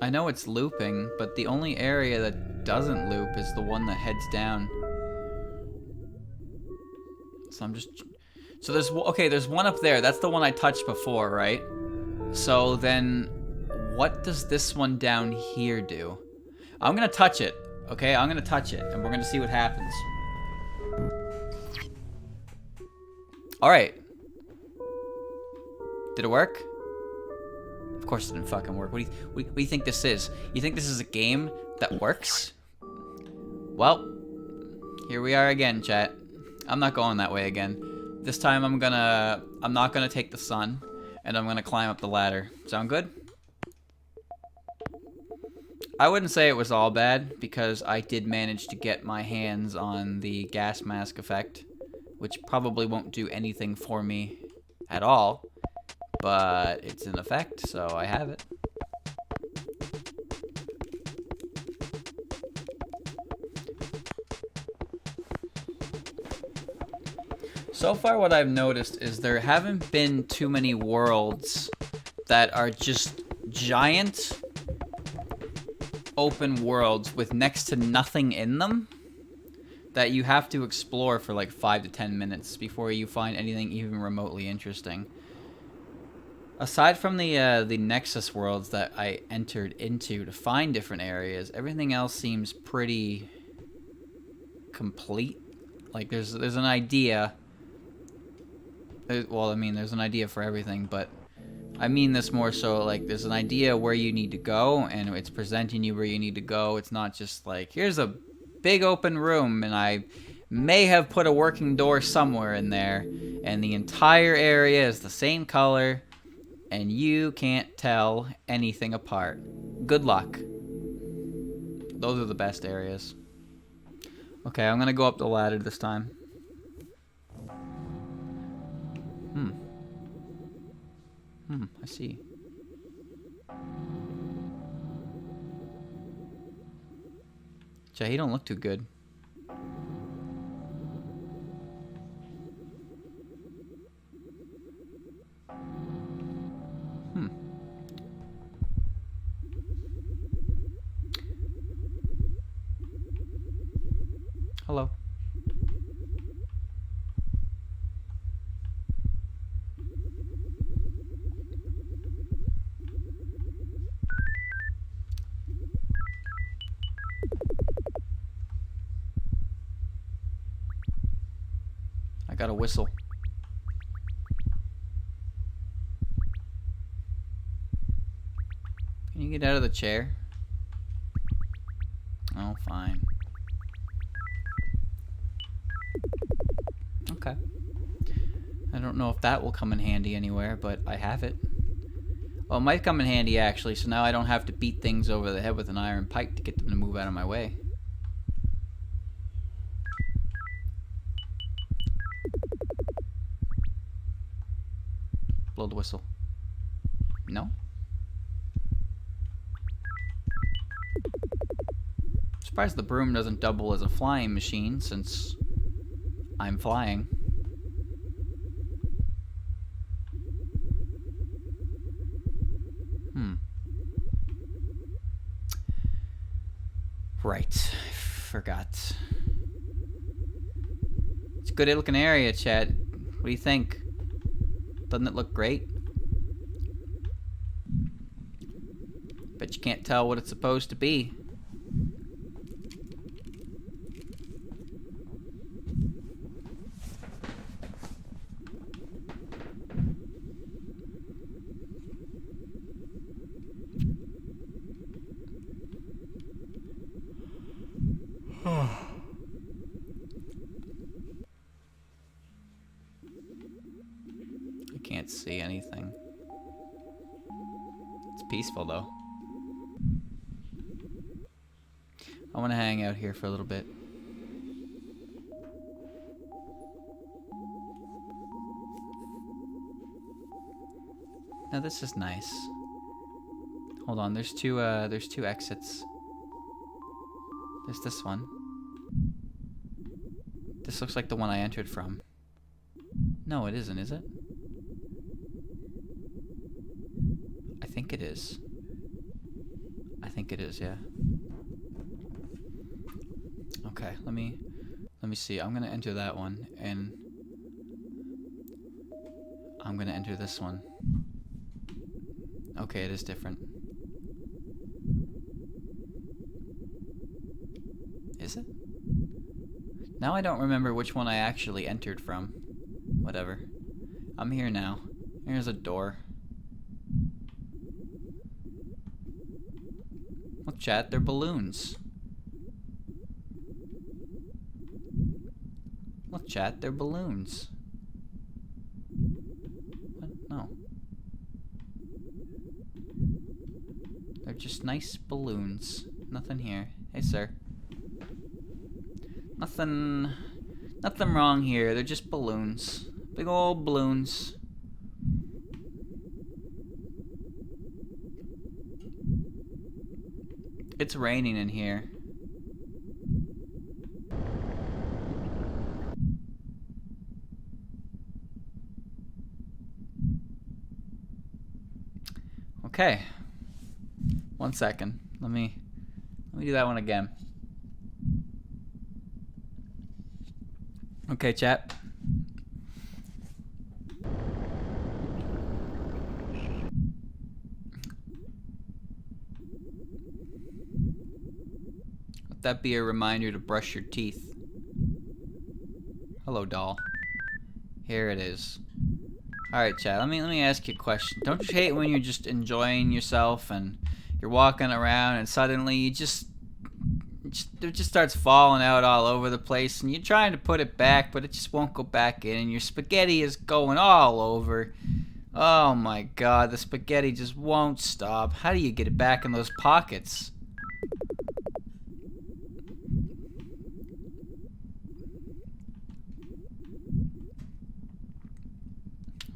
I know it's looping, but the only area that doesn't loop is the one that heads down. So I'm just... So there's... Okay, there's one up there. That's the one I touched before, right? So then... What does this one down here do? I'm gonna touch it. Okay, I'm gonna touch it, and we're gonna see what happens. Alright. Did it work? Of course it didn't fucking work. What do you think this is? You think this is a game that works? Well, here we are again, chat. I'm not going that way again. This time I'm not gonna take the sun, and I'm gonna climb up the ladder. Sound good? I wouldn't say it was all bad, because I did manage to get my hands on the gas mask effect, which probably won't do anything for me at all, but it's an effect, so I have it. So far what I've noticed is there haven't been too many worlds that are just giant open worlds with next to nothing in them that you have to explore for like 5 to 10 minutes before you find anything even remotely interesting. Aside from the Nexus worlds that I entered into to find different areas, everything else seems pretty complete. Like there's an idea. Well, I mean, there's an idea for everything, but I mean this more so like there's an idea where you need to go, and it's presenting you where you need to go. It's not just like, here's a big open room, and I may have put a working door somewhere in there, and the entire area is the same color, and you can't tell anything apart. Good luck. Those are the best areas. Okay, I'm gonna go up the ladder this time. I see. Jay, he don't look too good. Hello. I got a whistle. Can you get out of the chair? Oh, fine. Okay. I don't know if that will come in handy anywhere, but I have it. Well, it might come in handy, actually, so now I don't have to beat things over the head with an iron pipe to get them to move out of my way. Blow the whistle. No? Surprised the broom doesn't double as a flying machine, since I'm flying. Right. Forgot. It's a good looking area, Chad. What do you think? Doesn't it look great? Bet you can't tell what it's supposed to be. Can't see anything. It's peaceful though. I want to hang out here for a little bit. Now this is nice. Hold on, there's two exits. There's this one. This looks like the one I entered from. No, it isn't, is it? I think it is. I think it is, yeah. Okay, let me see. I'm gonna enter that one, and I'm gonna enter this one. Okay, it is different. Is it? Now I don't remember which one I actually entered from. Whatever. I'm here now. Here's a door. Look, chat, they're balloons. Look, chat, they're balloons. What? No. They're just nice balloons. Nothing here. Hey, sir. Nothing wrong here. They're just balloons. Big old balloons. It's raining in here. Okay. 1 second. Let me do that one again. Okay, chat. Let that be a reminder to brush your teeth. Hello, doll. Here it is. Alright, chat, let me ask you a question. Don't you hate when you're just enjoying yourself and you're walking around and suddenly it just starts falling out all over the place and you're trying to put it back, but it just won't go back in and your spaghetti is going all over. Oh my god, the spaghetti just won't stop. How do you get it back in those pockets?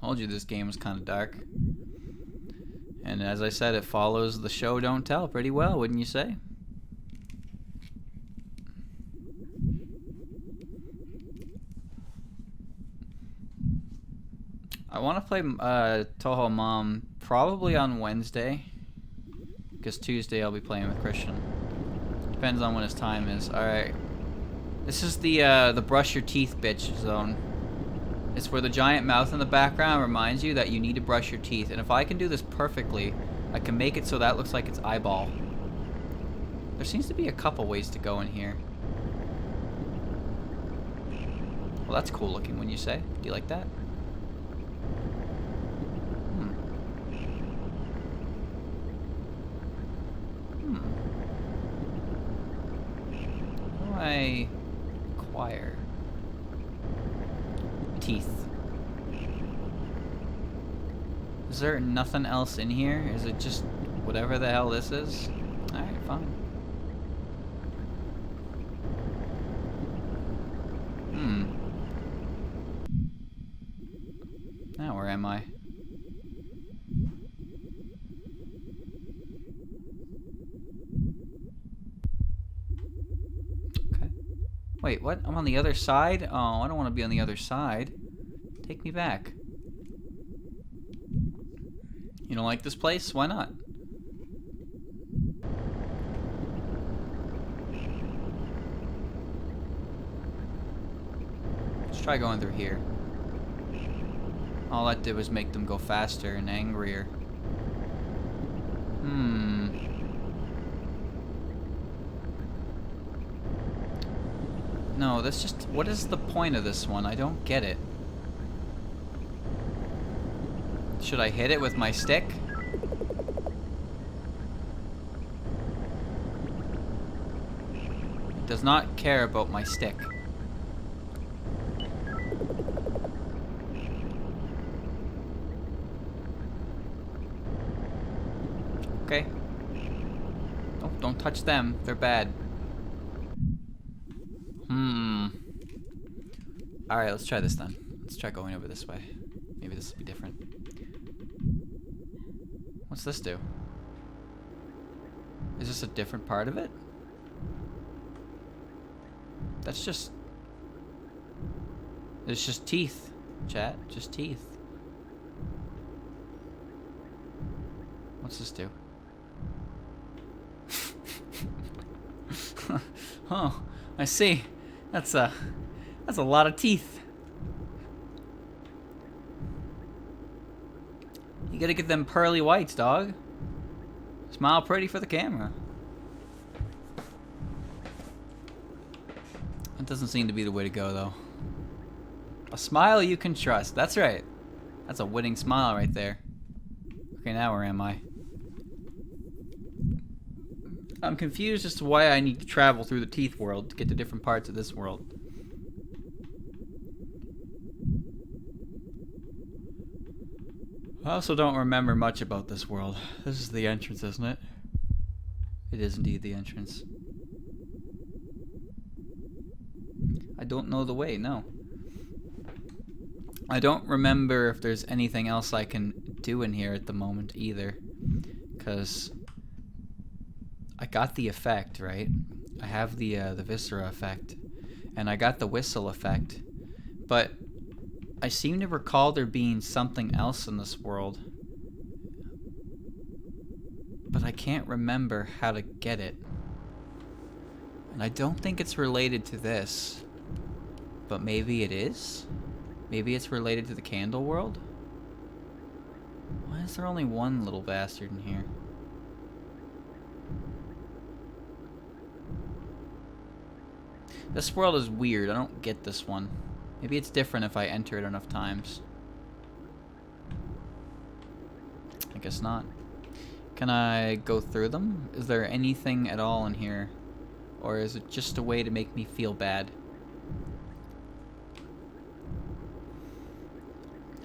I told you this game was kind of dark. And as I said, it follows the show Don't Tell pretty well, wouldn't you say? I want to play Toho Mom probably on Wednesday. Because Tuesday I'll be playing with Christian. Depends on when his time is. Alright. This is the brush your teeth bitch zone. It's where the giant mouth in the background reminds you that you need to brush your teeth. And if I can do this perfectly, I can make it so that looks like it's eyeball. There seems to be a couple ways to go in here. Well, that's cool looking when you say. Do you like that? How do I acquire teeth? Is there nothing else in here? Is it just whatever the hell this is? Alright, fine. Now where am I? Okay. Wait, what? I'm on the other side? Oh, I don't want to be on the other side. Take me back. You don't like this place? Why not? Let's try going through here. All that did was make them go faster and angrier. No, that's just... What is the point of this one? I don't get it. Should I hit it with my stick? It does not care about my stick. Don't touch them. They're bad. Alright, let's try this then. Let's try going over this way. Maybe this will be different. What's this do? Is this a different part of it? That's just... It's just teeth, chat. Just teeth. What's this do? Oh, I see. That's a lot of teeth. You gotta get them pearly whites, dog. Smile pretty for the camera. That doesn't seem to be the way to go, though. A smile you can trust. That's right. That's a winning smile right there. Okay, now where am I? I'm confused as to why I need to travel through the teeth world to get to different parts of this world. I also don't remember much about this world. This is the entrance, isn't it? It is indeed the entrance. I don't know the way, no. I don't remember if there's anything else I can do in here at the moment either. Because I got the effect, right? I have the viscera effect. And I got the whistle effect. But I seem to recall there being something else in this world. But I can't remember how to get it. And I don't think it's related to this. But maybe it is? Maybe it's related to the candle world? Why is there only one little bastard in here? This world is weird. I don't get this one. Maybe it's different if I enter it enough times. I guess not. Can I go through them? Is there anything at all in here? Or is it just a way to make me feel bad?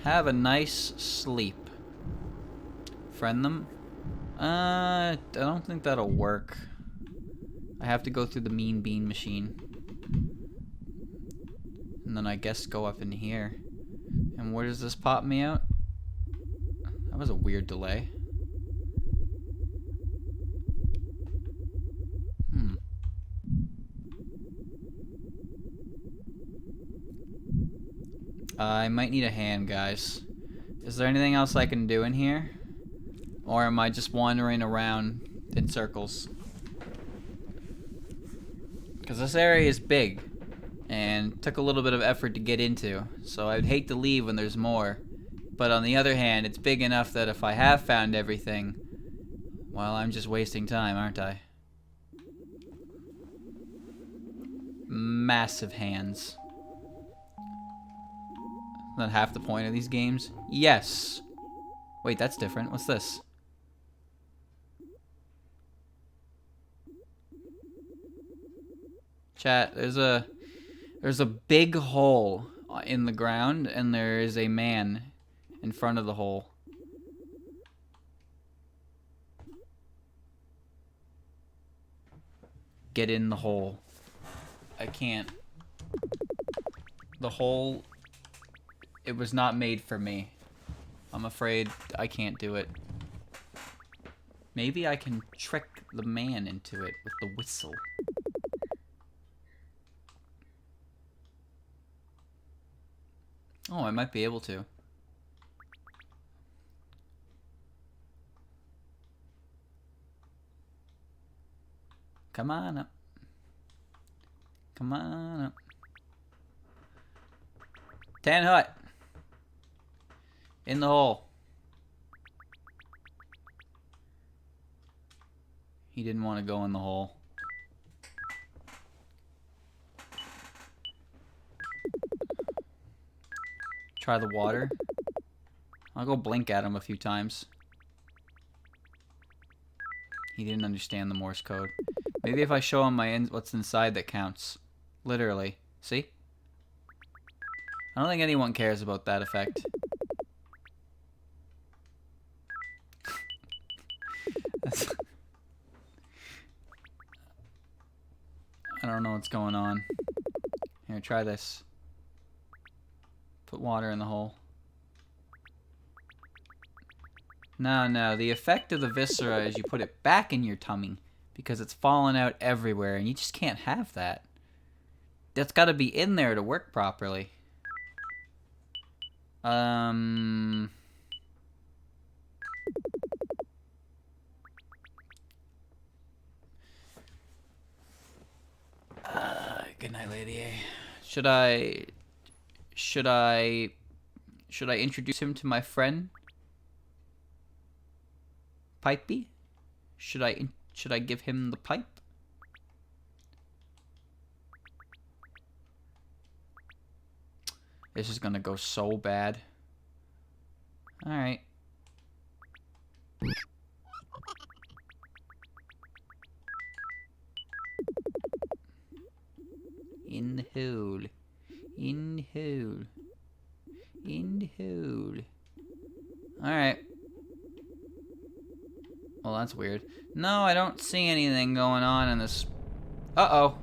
Have a nice sleep. Friend them? I don't think that'll work. I have to go through the mean bean machine. And then I guess go up in here. And where does this pop me out? That was a weird delay. I might need a hand, guys. Is there anything else I can do in here? Or am I just wandering around in circles? Because this area is big. And took a little bit of effort to get into. So I'd hate to leave when there's more. But on the other hand, it's big enough that if I have found everything, well, I'm just wasting time, aren't I? Massive hands. Isn't that half the point of these games? Yes. Wait, that's different. What's this? Chat, there's a big hole in the ground, and there is a man in front of the hole. Get in the hole. I can't. The hole... It was not made for me. I'm afraid I can't do it. Maybe I can trick the man into it with the whistle. Oh, I might be able to. Come on up. Come on up. Tan Hut. In the hole. He didn't want to go in the hole. Try the water. I'll go blink at him a few times. He didn't understand the Morse code. Maybe if I show him what's inside that counts. Literally. See? I don't think anyone cares about that effect. I don't know what's going on. Here, try this. Put water in the hole. No, the effect of the viscera is you put it back in your tummy because it's falling out everywhere, and you just can't have that. That's got to be in there to work properly. Good night, lady. Should I introduce him to my friend? Pipey? Should I give him the pipe? This is gonna go so bad. Alright. In the hole. In the hole. In the hole. Alright. Well, that's weird. No, I don't see anything going on in this. Uh-oh.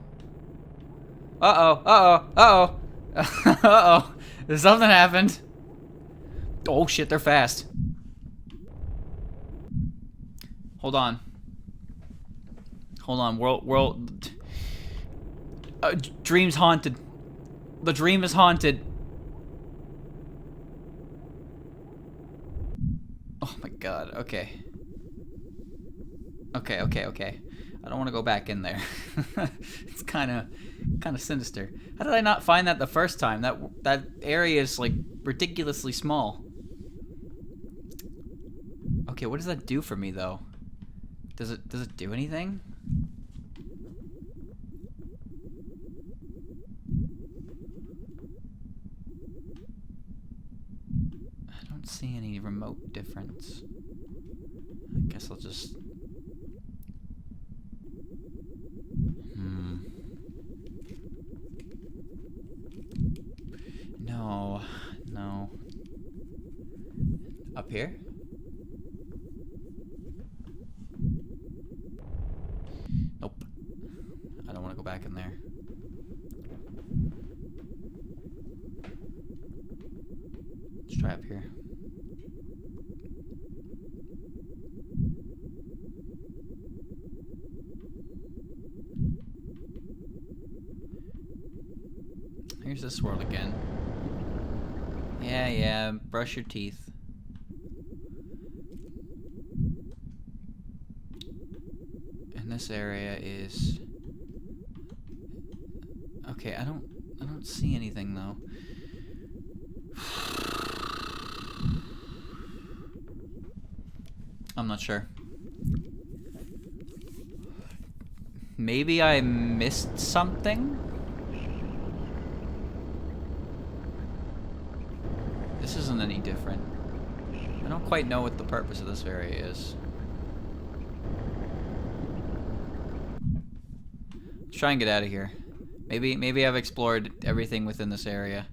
Uh-oh. Uh-oh. Uh-oh. Uh-oh. Something happened. Oh, shit, they're fast. Hold on. Hold on. World. Dream's haunted. The dream is haunted. Oh my god. Okay. Okay. I don't want to go back in there. It's kind of sinister. How did I not find that the first time? That area is like ridiculously small. Okay, what does that do for me though? Does it do anything? I don't see any remote difference. I guess I'll just... No. Up here? Nope. I don't want to go back in there. Let's try up here. Here's this world again. Yeah, brush your teeth. And this area is... Okay, I don't see anything though. I'm not sure. Maybe I missed something? This isn't any different. I don't quite know what the purpose of this area is. Let's try and get out of here. Maybe I've explored everything within this area.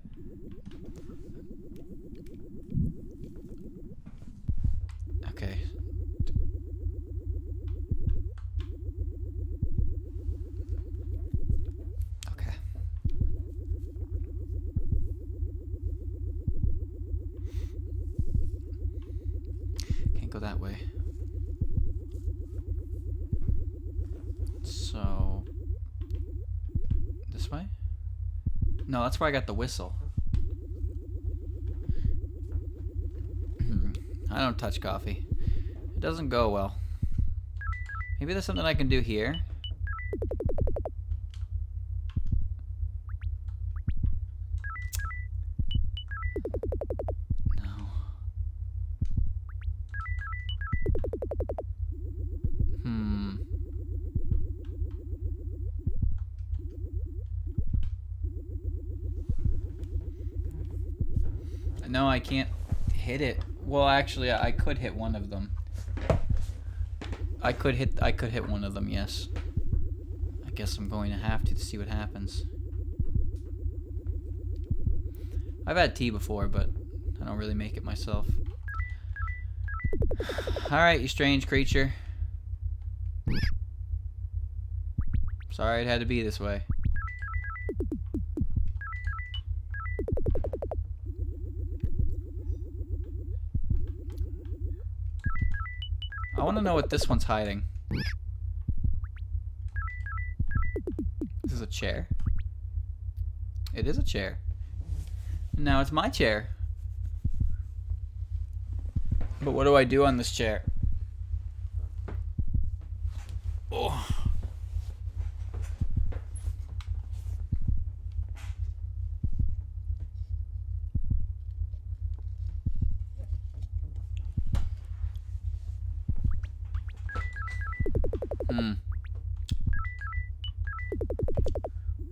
Okay. Okay. Can't go that way. So... This way? No, that's where I got the whistle. I don't touch coffee. It doesn't go well. Maybe there's something I can do here. No. No, I can't hit it. Well, actually, I could hit one of them. I could hit one of them, yes. I guess I'm going to have to see what happens. I've had tea before, but I don't really make it myself. Alright, you strange creature. Sorry it had to be this way. I want to know what this one's hiding. This is a chair. It is a chair. Now it's my chair. But what do I do on this chair? Oh.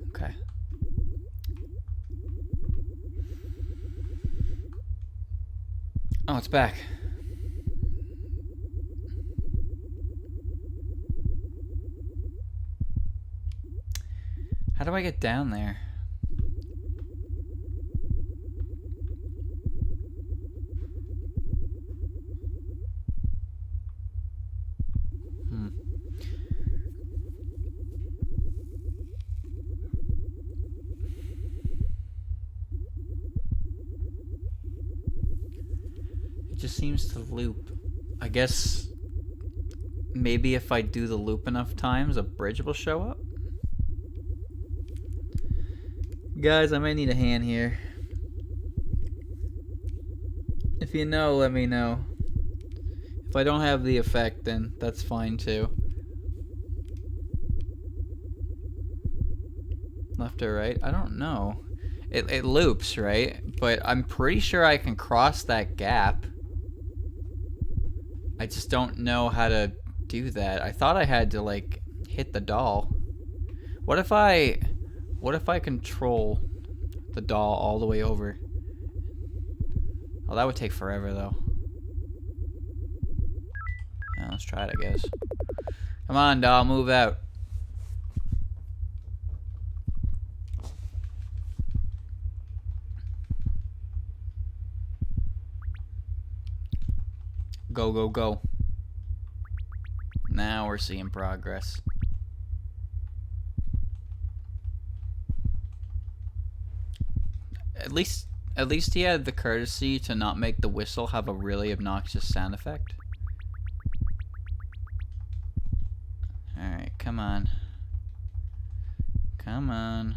Okay. Oh, it's back. How do I get down there? It just seems to loop. I guess maybe if I do the loop enough times, a bridge will show up? Guys, I might need a hand here. If you know, let me know. If I don't have the effect, then that's fine too. Left or right? I don't know. It loops, right? But I'm pretty sure I can cross that gap. I just don't know how to do that. I thought I had to, like, hit the doll. What if I control the doll all the way over? Oh, that would take forever, though. Yeah, let's try it, I guess. Come on, doll, move out. Go, go, go. Now we're seeing progress. At least he had the courtesy to not make the whistle have a really obnoxious sound effect. Alright, come on. Come on.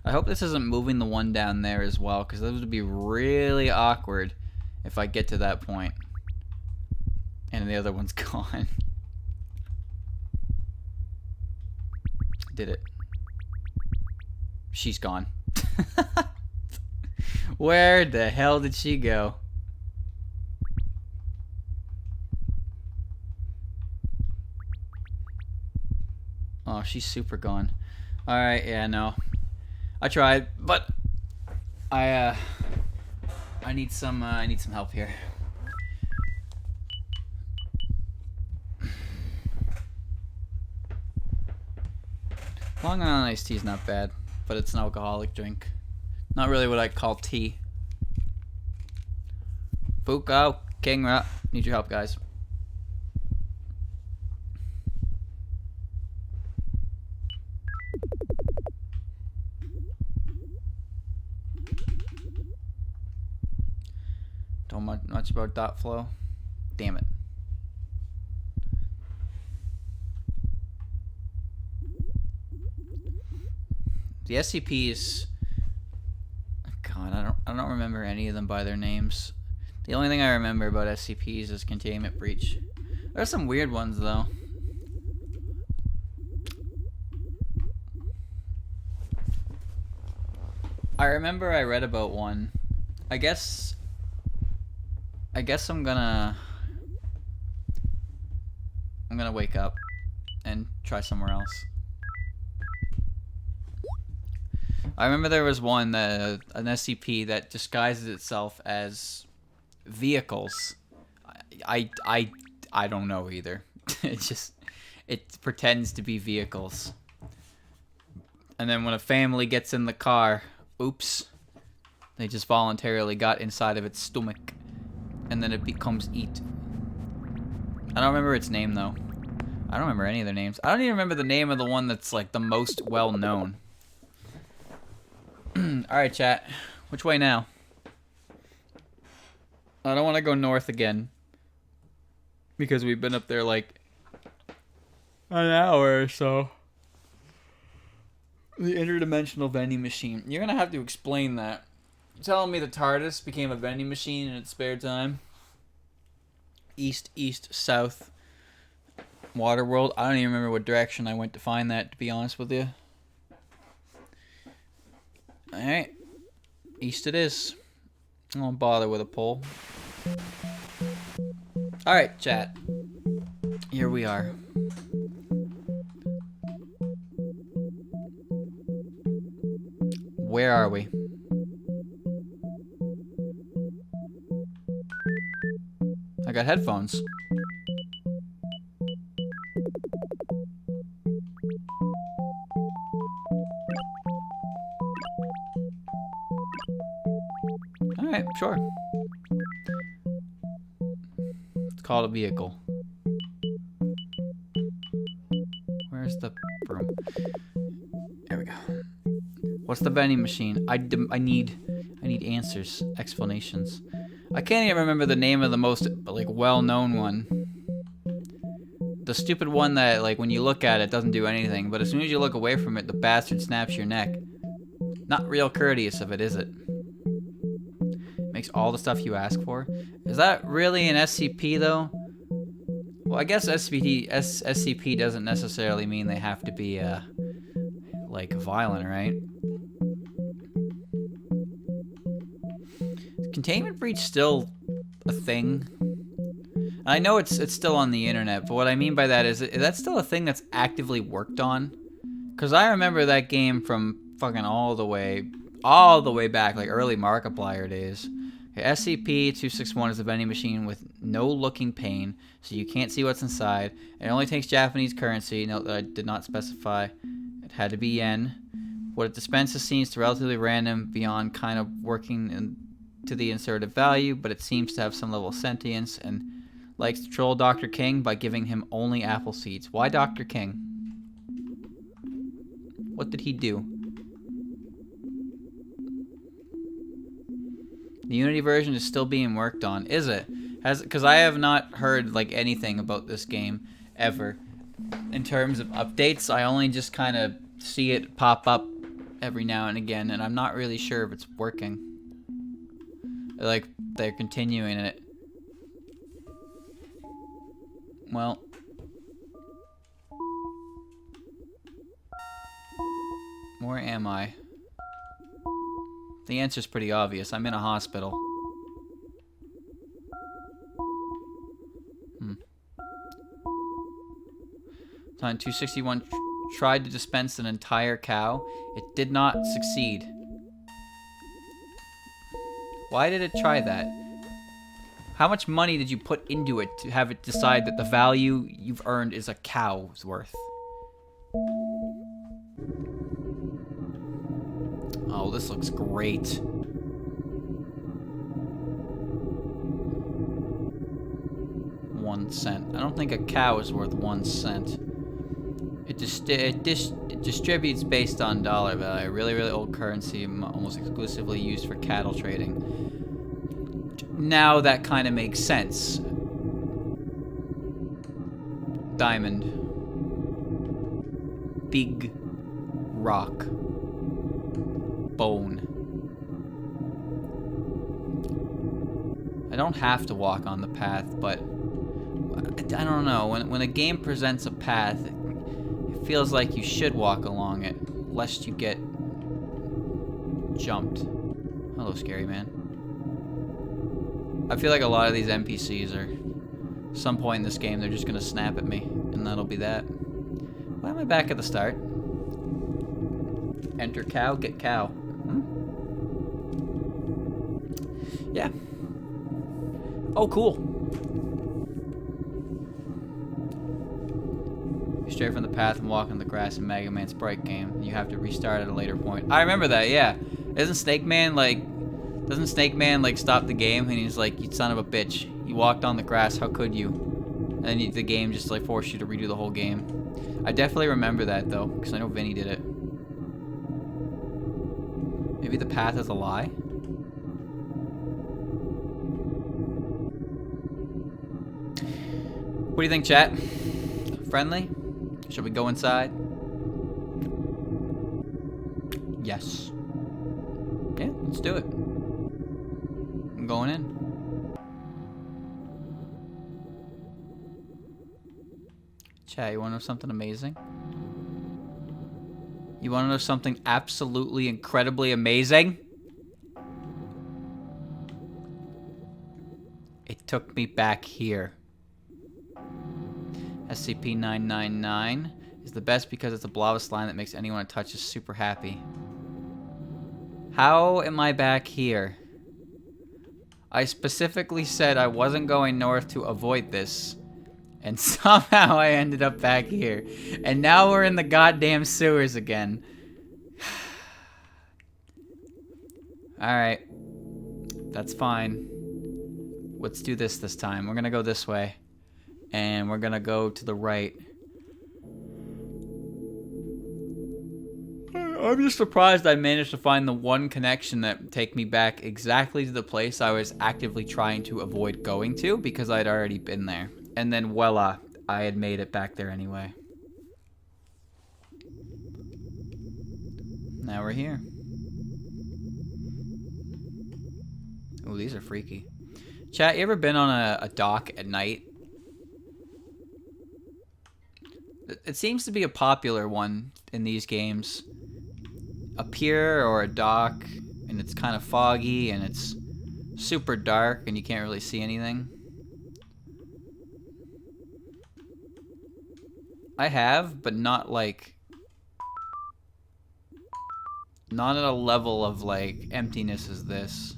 I hope this isn't moving the one down there as well, because that would be really awkward if I get to that point and the other one's gone. Did it. She's gone. Where the hell did she go? Oh, she's super gone. Alright, yeah, no. I tried, but I need some help here. Long Island iced tea is not bad, but it's an alcoholic drink. Not really what I call tea. Fuko, King Ra, need your help, guys. Don't much about dot flow. Damn it. The SCPs, God, I don't remember any of them by their names. The only thing I remember about SCPs is containment breach. There's some weird ones though. I remember I read about one. I guess I'm gonna wake up and try somewhere else. I remember there was one an SCP that disguises itself as vehicles. I don't know either. It pretends to be vehicles. And then when a family gets in the car, oops, they just voluntarily got inside of its stomach. And then it becomes eat. I don't remember its name though. I don't remember any of their names. I don't even remember the name of the one that's like the most well known. Alright, chat. Which way now? I don't want to go north again. Because we've been up there like an hour or so. The interdimensional vending machine. You're going to have to explain that. You're telling me the TARDIS became a vending machine in its spare time? East, south. Waterworld. I don't even remember what direction I went to find that, to be honest with you. Alright. East it is. I won't bother with a poll. Alright, chat. Here we are. Where are we? I got headphones. Alright, sure. It's called a vehicle. Where's the broom? There we go. What's the vending machine? I need answers, explanations. I can't even remember the name of the most like well-known one. The stupid one that like when you look at it doesn't do anything, but as soon as you look away from it, the bastard snaps your neck. Not real courteous of it, is it? Makes all the stuff you ask for. Is that really an SCP though? Well, I guess SCP doesn't necessarily mean they have to be like violent, right? Is containment breach still a thing? I know it's still on the internet, but what I mean by that is that's still a thing that's actively worked on. Cause I remember that game from fucking all the way back, like early Markiplier days. Okay, SCP-261 is a vending machine with no looking pane, so you can't see what's inside. It only takes Japanese currency. Note that I did not specify. It had to be yen. What it dispenses seems relatively random beyond kind of working to the inserted value, but it seems to have some level of sentience and likes to troll Dr. King by giving him only apple seeds. Why Dr. King? What did he do? The Unity version is still being worked on. Is it? Because I have not heard like anything about this game ever. In terms of updates, I only just kind of see it pop up every now and again, and I'm not really sure if it's working. Like, they're continuing it. Well. Where am I? The answer's pretty obvious. I'm in a hospital. Time 261 tried to dispense an entire cow. It did not succeed. Why did it try that? How much money did you put into it to have it decide that the value you've earned is a cow's worth? Oh, this looks great. $0.01. I don't think a cow is worth 1 cent. It distributes based on dollar value. Really, really old currency, almost exclusively used for cattle trading. Now that kind of makes sense. Diamond. Big rock. Bone. I don't have to walk on the path, but I don't know. When a game presents a path, it feels like you should walk along it, lest you get jumped. Hello, scary man. I feel like a lot of these NPCs are, some point in this game, they're just gonna snap at me, and that'll be that. Why am I back at the start? Enter cow, get cow. Yeah. Oh, cool. You're straight from the path and walk on the grass in Mega Man Sprite game. You have to restart at a later point. I remember that, yeah. Doesn't Snake Man like stop the game and he's like, you son of a bitch. You walked on the grass, how could you? And the game just like forced you to redo the whole game. I definitely remember that though, because I know Vinny did it. Maybe the path is a lie? What do you think, chat? Friendly? Should we go inside? Yes. Yeah, let's do it. I'm going in. Chat, you want to know something amazing? You want to know something absolutely incredibly amazing? It took me back here. SCP-999 is the best because it's a blob of slime that makes anyone it touches super happy. How am I back here? I specifically said I wasn't going north to avoid this. And somehow I ended up back here. And now we're in the goddamn sewers again. Alright. That's fine. Let's do this time. We're gonna go this way. And we're gonna go to the right. I'm just surprised I managed to find the one connection that take me back exactly to the place I was actively trying to avoid going to because I'd already been there. And then voila, I had made it back there anyway. Now we're here. Ooh, these are freaky. Chat, you ever been on a dock at night? It seems to be a popular one in these games. A pier or a dock, and it's kind of foggy, and it's super dark, and you can't really see anything. I have, but not like... Not at a level of, like, emptiness as this.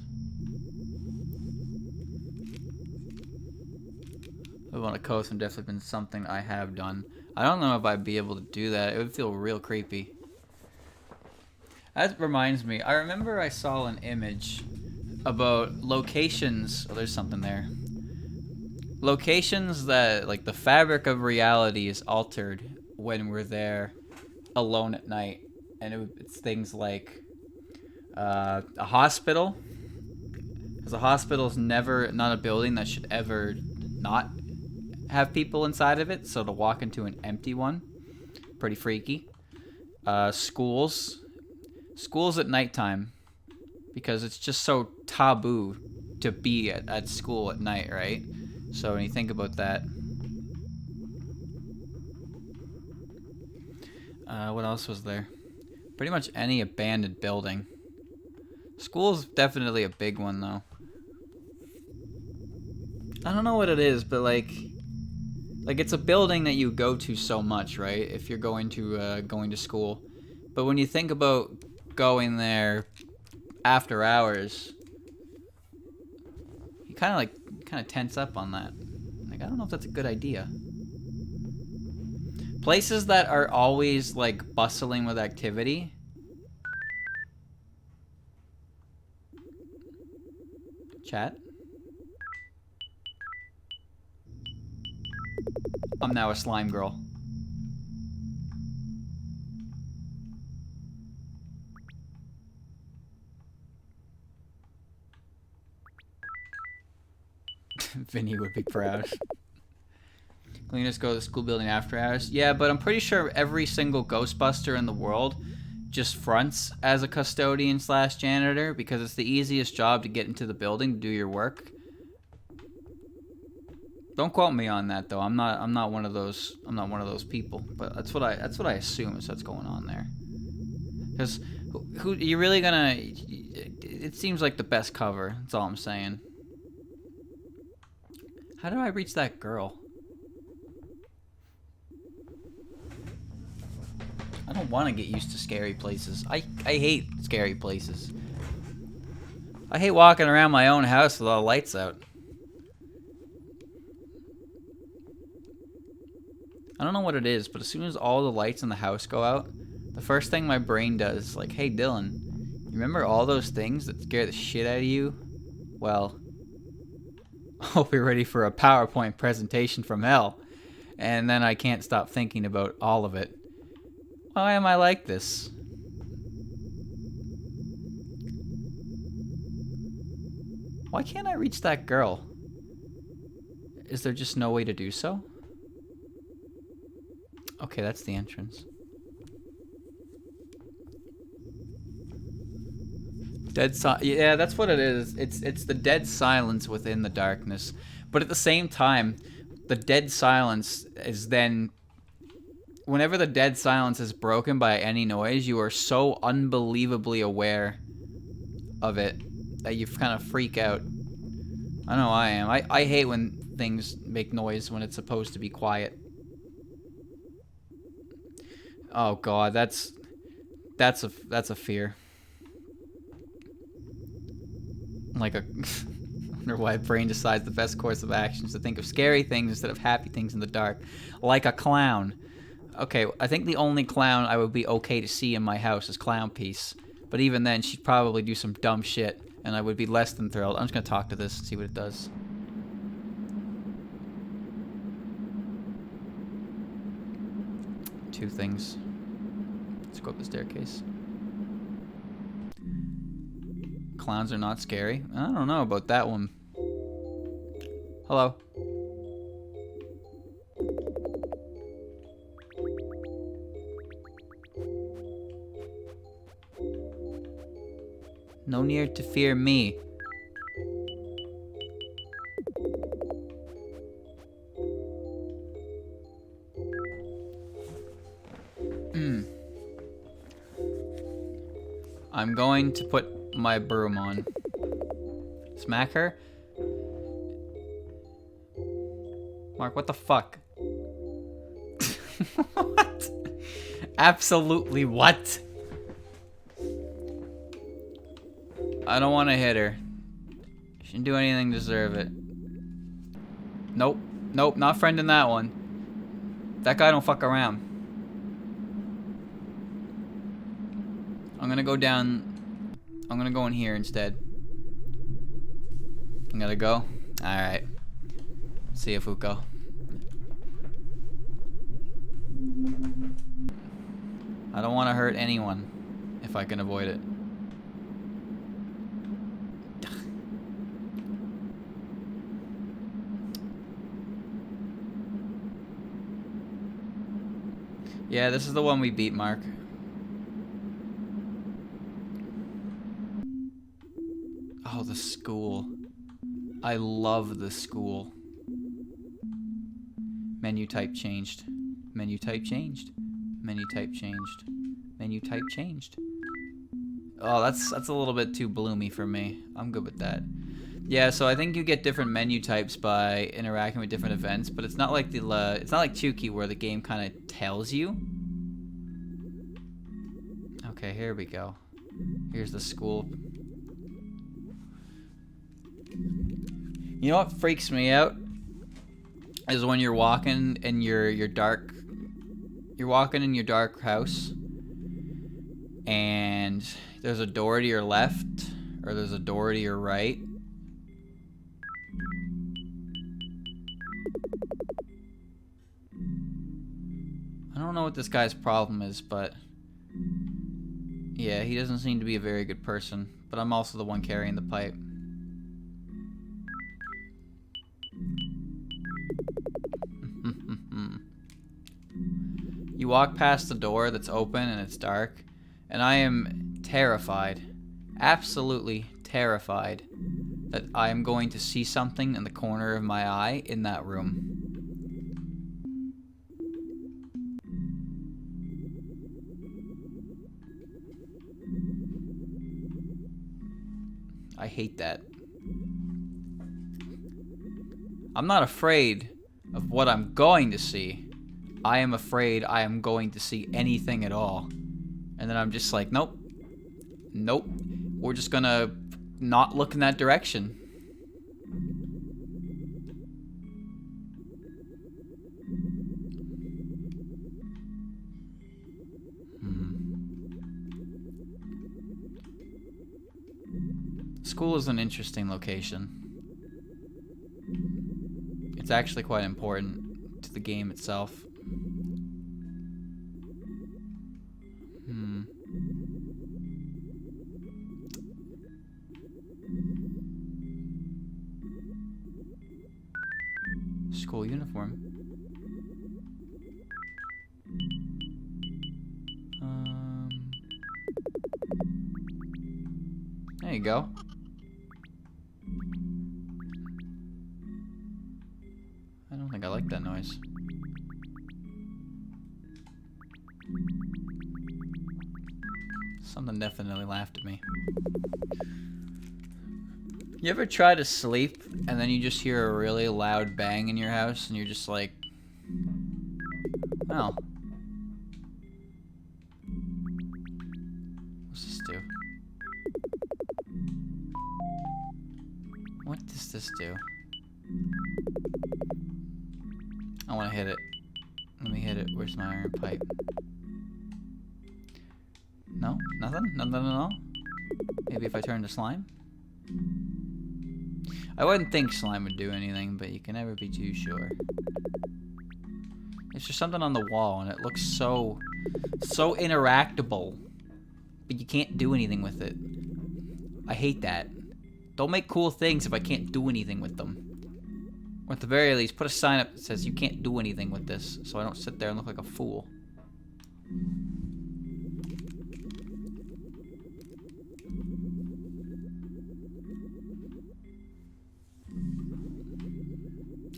Live on a coast and definitely been something I have done. I don't know if I'd be able to do that. It would feel real creepy. That reminds me, I remember I saw an image about locations. Oh, there's something there. Locations that, like, the fabric of reality is altered when we're there alone at night. And it's things like a hospital. Because a hospital is not a building that should ever not have people inside of it. So to walk into an empty one, pretty freaky. Schools. Schools at nighttime. Because it's just so taboo to be at school at night, right? So when you think about that. What else was there? Pretty much any abandoned building. School's definitely a big one, though. I don't know what it is, but like it's a building that you go to so much, right? If you're going to school. But when you think about going there after hours, you kind of tense up on that. Like, I don't know if that's a good idea. Places that are always like bustling with activity. Chat. I'm now a slime girl. Vinny would be proud. Cleaners go to the school building after hours. Yeah, but I'm pretty sure every single Ghostbuster in the world just fronts as a custodian / janitor because it's the easiest job to get into the building to do your work. Don't quote me on that though. I'm not one of those people. But that's what I assume is what's going on there. Because who you really gonna? It seems like the best cover. That's all I'm saying. How do I reach that girl? I don't want to get used to scary places. I hate scary places. I hate walking around my own house with all the lights out. I don't know what it is, but as soon as all the lights in the house go out, the first thing my brain does is like, hey Dylan, you remember all those things that scare the shit out of you? Well, Hope you're ready for a PowerPoint presentation from hell. And then I can't stop thinking about all of it. Why am I like this? Why can't I reach that girl? Is there just no way to do so? Okay, that's the entrance. Yeah, that's what it is. It's the dead silence within the darkness. But at the same time, the dead silence is then... Whenever the dead silence is broken by any noise, you are so unbelievably aware of it that you kind of freak out. I know I am. I hate when things make noise when it's supposed to be quiet. Oh god, that's a fear. Like a I wonder why brain decides the best course of action is to think of scary things instead of happy things in the dark. Like a clown. Okay, I think the only clown I would be okay to see in my house is Clown Piece. But even then, she'd probably do some dumb shit, and I would be less than thrilled. I'm just gonna talk to this and see what it does. Two things. Let's go up the staircase. Clowns are not scary. I don't know about that one. Hello. No need to fear me. I'm going to put my broom on. Smack her? Mark, what the fuck? What? Absolutely what? I don't want to hit her. She didn't do anything to deserve it. Nope. Nope, not friending that one. That guy don't fuck around. I'm gonna go down. I'm gonna go in here instead. I'm gonna go. Alright. See you, Fuko. I don't want to hurt anyone if I can avoid it. Yeah, this is the one we beat, Mark. Oh, the school. I love the school. Menu type changed. Menu type changed. Menu type changed. Menu type changed. Oh, that's a little bit too bloomy for me. I'm good with that. Yeah, so I think you get different menu types by interacting with different events, but it's not like it's not like Chuki where the game kind of tells you. Okay, here we go. Here's the school. You know what freaks me out is when you're walking in your dark house and there's a door to your left or there's a door to your right. I don't know what this guy's problem is, but yeah, he doesn't seem to be a very good person, but I'm also the one carrying the pipe. You walk past the door that's open and it's dark, and I am terrified, absolutely terrified, that I am going to see something in the corner of my eye in that room. I hate that. I'm not afraid of what I'm going to see. I am afraid I am going to see anything at all. And then I'm just like, nope. Nope. We're just gonna not look in that direction. School is an interesting location. It's actually quite important to the game itself. School uniform. There you go. I don't think I like that noise. Something definitely laughed at me. You ever try to sleep and then you just hear a really loud bang in your house and you're just like, oh. What's this do? What does this do? I want to hit it. Let me hit it. Where's my iron pipe? No? Nothing? Nothing at all? Maybe if I turn to slime? I wouldn't think slime would do anything, but you can never be too sure. It's just something on the wall, and it looks so interactable, but you can't do anything with it. I hate that. Don't make cool things if I can't do anything with them. Or at the very least, put a sign up that says you can't do anything with this, so I don't sit there and look like a fool.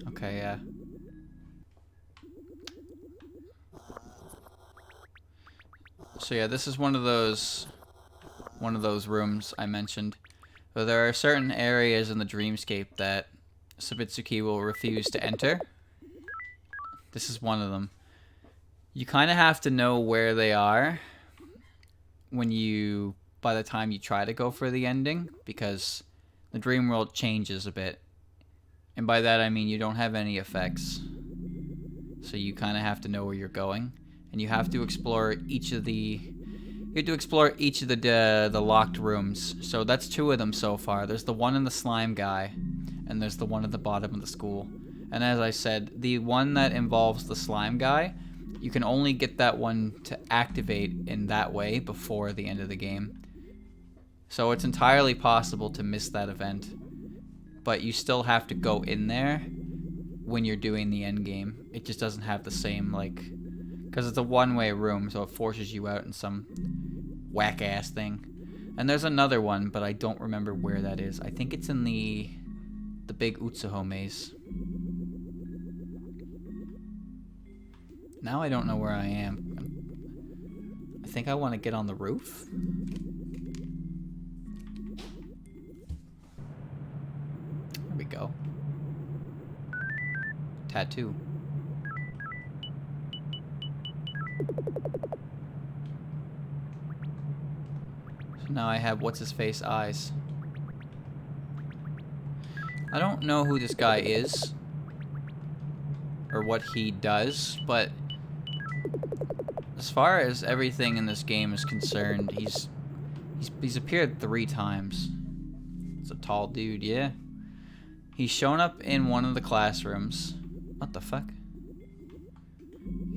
Okay, yeah. So yeah, this is one of those rooms I mentioned. But there are certain areas in the dreamscape that Sabitsuki will refuse to enter. This is one of them. You kind of have to know where they are by the time you try to go for the ending, because the dream world changes a bit. And by that I mean you don't have any effects. So you kind of have to know where you're going, and you have to explore each of the locked rooms. So that's 2 of them so far. There's the one in the slime guy, and there's the one at the bottom of the school. And as I said, the one that involves the slime guy, you can only get that one to activate in that way before the end of the game. So it's entirely possible to miss that event, but you still have to go in there when you're doing the end game. It just doesn't have the same, like, because it's a one-way room, so it forces you out in some whack-ass thing. And there's another one, but I don't remember where that is. I think it's in the big Utsuho maze. Now I don't know where I am. I think I want to get on the roof. There we go. Tattoo. So now I have what's-his-face eyes. I don't know who this guy is or what he does, but as far as everything in this game is concerned, he's appeared 3 times. It's a tall dude, yeah. He's shown up in one of the classrooms. What the fuck?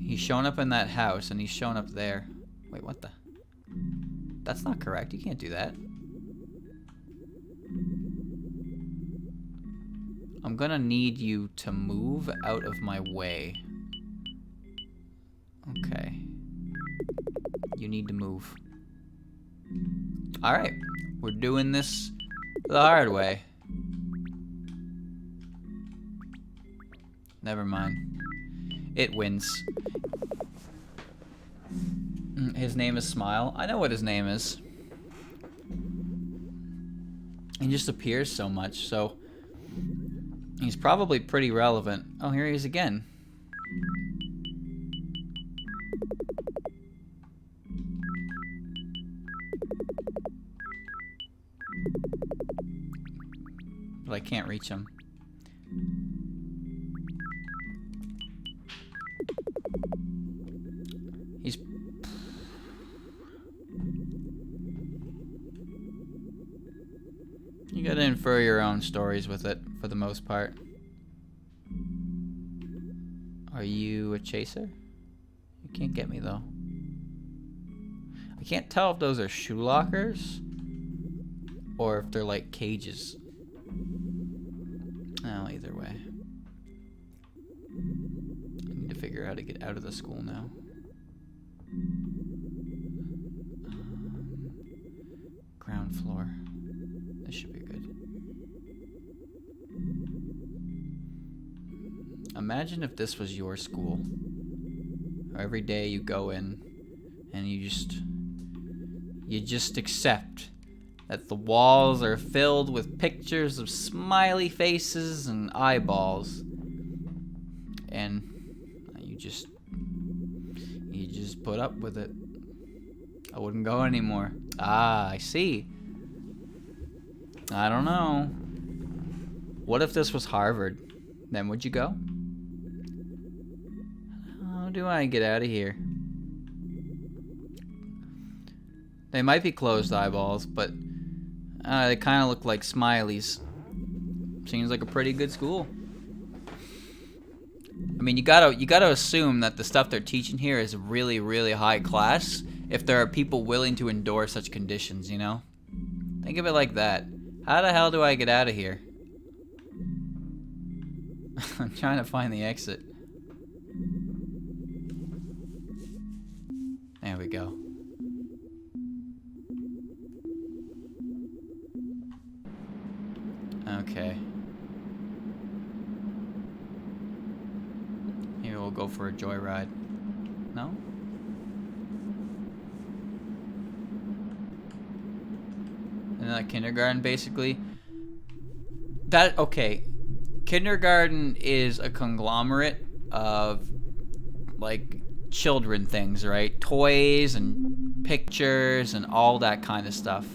He's shown up in that house, and he's shown up there. Wait, what the? That's not correct. You can't do that. I'm gonna need you to move out of my way. Okay. You need to move. Alright. We're doing this the hard way. Never mind. It wins. His name is Smile. I know what his name is. He just appears so much, so he's probably pretty relevant. Oh, here he is again. But I can't reach him. He's... You gotta infer your own stories with it, for the most part. Are you a chaser? You can't get me though. I can't tell if those are shoe lockers or if they're like cages. Oh, either way. I need to figure out how to get out of the school now. Ground floor. This should be good. Imagine if this was your school. Every day you go in and you just accept that the walls are filled with pictures of smiley faces and eyeballs, and you just put up with it. I wouldn't go anymore. Ah, I see. I don't know. What if this was Harvard? Then would you go? How do I get out of here? They might be closed eyeballs, but they kind of look like smileys. Seems like a pretty good school. I mean, you gotta assume that the stuff they're teaching here is really, really high class if there are people willing to endure such conditions, you know? Think of it like that. How the hell do I get out of here? I'm trying to find the exit. There we go. Okay. Maybe we'll go for a joyride. No? And like kindergarten, basically. Okay. Kindergarten is a conglomerate of, like, children things, right? Toys and pictures and all that kind of stuff.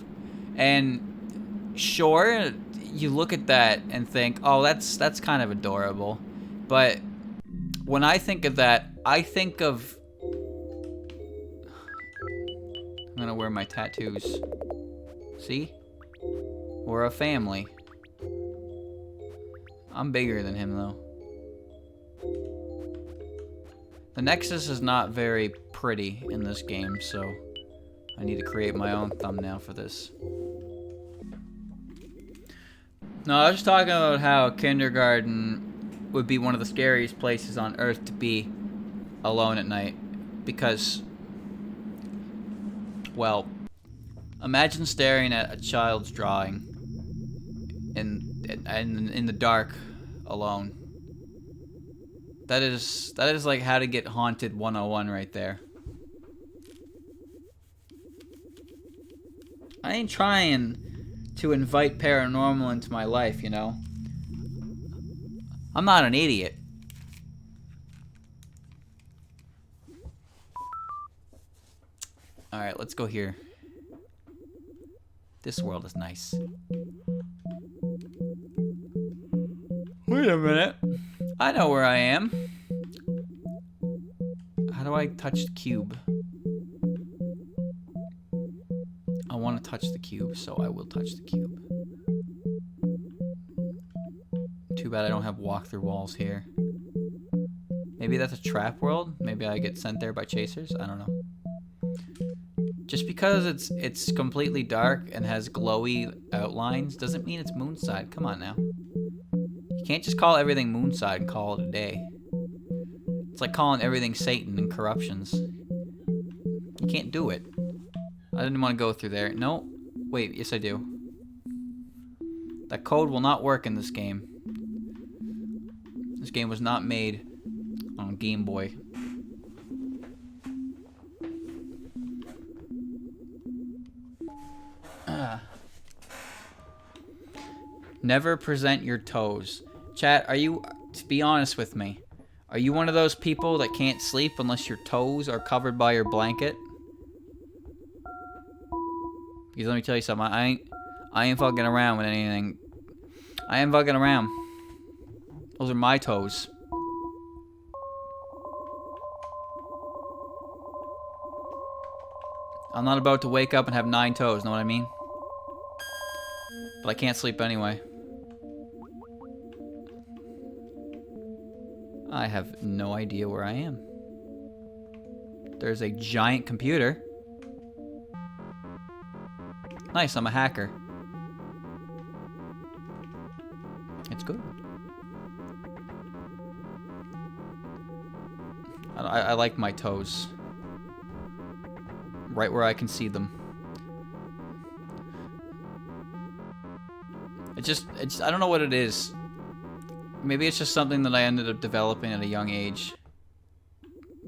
And sure, you look at that and think, oh, that's kind of adorable. But when I think of that, I think of... I'm gonna wear my tattoos. See? We're a family. I'm bigger than him, though. The Nexus is not very pretty in this game, so I need to create my own thumbnail for this. No, I was just talking about how kindergarten would be one of the scariest places on Earth to be alone at night. Because, well, imagine staring at a child's drawing in the dark alone. That is like how to get haunted 101 right there. I ain't trying to invite paranormal into my life, you know. I'm not an idiot. Alright, let's go here. This world is nice. Wait a minute. I know where I am. How do I touch the cube? I want to touch the cube, so I will touch the cube. Too bad I don't have walk-through walls here. Maybe that's a trap world? Maybe I get sent there by chasers? I don't know. Just because it's completely dark and has glowy outlines doesn't mean it's Moonside. Come on now. You can't just call everything Moonside and call it a day. It's like calling everything Satan and corruptions. You can't do it. I didn't want to go through there. No. Wait, yes I do. That code will not work in this game. This game was not made on Game Boy. Never present your toes. Chat, are you, to be honest with me, are you one of those people that can't sleep unless your toes are covered by your blanket? Because let me tell you something, I ain't fucking around with anything. I ain't fucking around. Those are my toes. I'm not about to wake up and have 9 toes, know what I mean? But I can't sleep anyway. I have no idea where I am. There's a giant computer. Nice, I'm a hacker. It's good. I like my toes. Right where I can see them. I don't know what it is. Maybe it's just something that I ended up developing at a young age.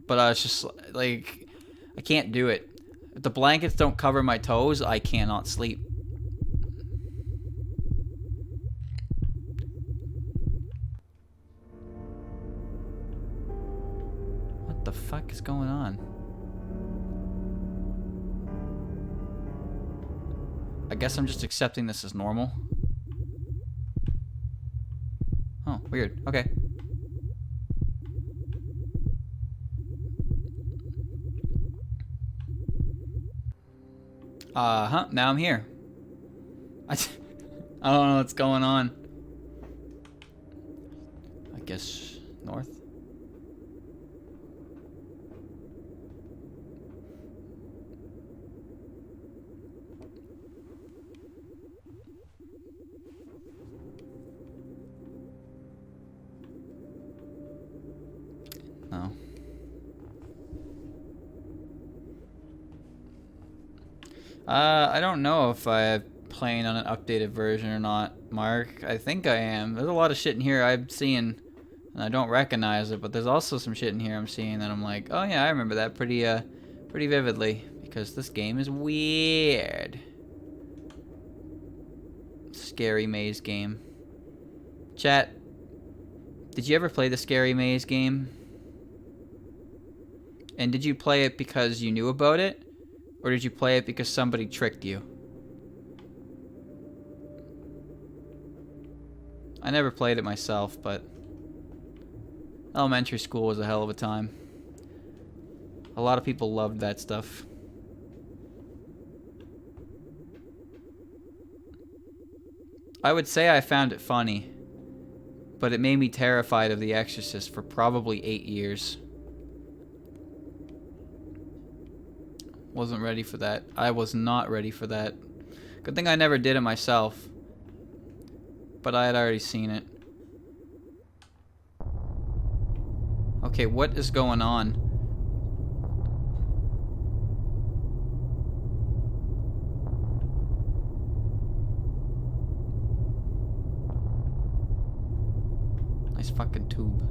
But I was just like, I can't do it. If the blankets don't cover my toes, I cannot sleep. What the fuck is going on? I guess I'm just accepting this as normal. Oh, weird. Okay. Now I'm here. I don't know what's going on. I guess north. No. I don't know if I'm playing on an updated version or not, Mark. I think I am. There's a lot of shit in here I'm seeing, and I don't recognize it, but there's also some shit in here I'm seeing that I'm like, oh yeah, I remember that pretty vividly, because this game is weird. Scary maze game. Chat, did you ever play the Scary Maze game? And did you play it because you knew about it? Or did you play it because somebody tricked you? I never played it myself, but elementary school was a hell of a time. A lot of people loved that stuff. I would say I found it funny, but it made me terrified of The Exorcist for probably 8 years. Wasn't ready for that. I was not ready for that. Good thing I never did it myself. But I had already seen it. Okay, what is going on? Nice fucking tube.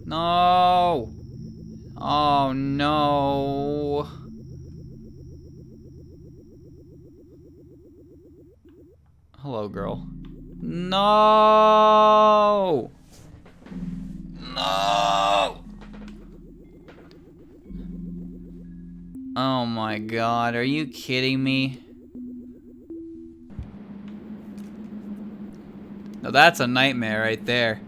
No! Oh no! Hello, girl. No! No! Oh my god, are you kidding me? Now that's a nightmare right there.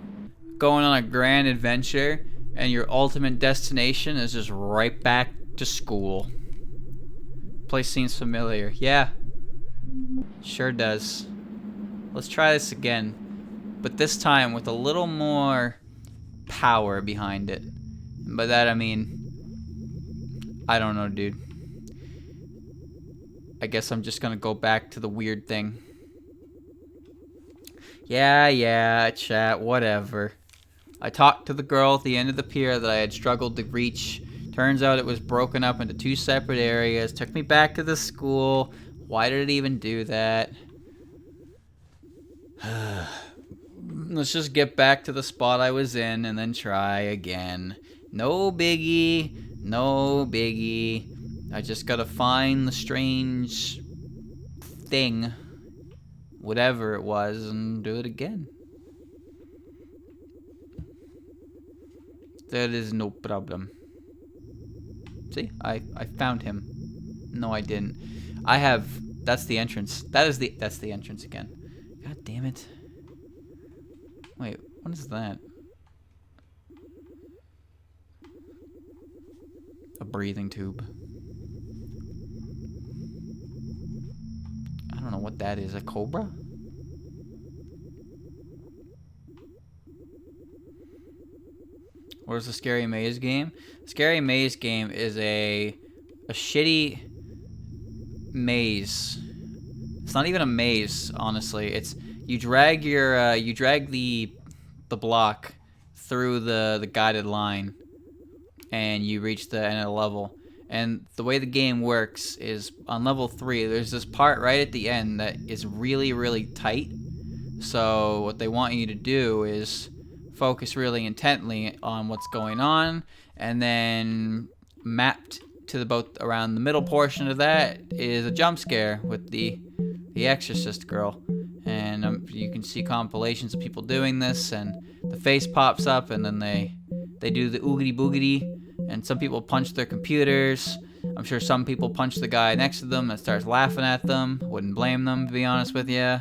Going on a grand adventure and your ultimate destination is just right back to school. Place seems familiar. Yeah. Sure does. Let's try this again. But this time with a little more power behind it. And by that I mean, I don't know, dude. I guess I'm just gonna go back to the weird thing. Yeah, chat, whatever. I talked to the girl at the end of the pier that I had struggled to reach. Turns out it was broken up into 2 separate areas. Took me back to the school. Why did it even do that? Let's just get back to the spot I was in and then try again. No biggie. No biggie. I just gotta find the strange thing. Whatever it was, and do it again. That is no problem. See, I found him. No, I didn't. I have. That's the entrance. That's the entrance again. God damn it. Wait, what is that? A breathing tube. I don't know what what that is. A cobra? What is the Scary Maze game? Scary Maze game is a shitty maze. It's not even a maze, honestly. It's you drag your you drag the block through the guided line, and you reach the end of the level. And the way the game works is on level 3, there's this part right at the end that is really, really tight. So what they want you to do is focus really intently on what's going on, and then mapped to the boat around the middle portion of that is a jump scare with the Exorcist girl. And you can see compilations of people doing this, and the face pops up, and then they do the oogity boogity, and some people punch their computers. I'm sure some people punch the guy next to them that starts laughing at them. Wouldn't blame them, to be honest with you.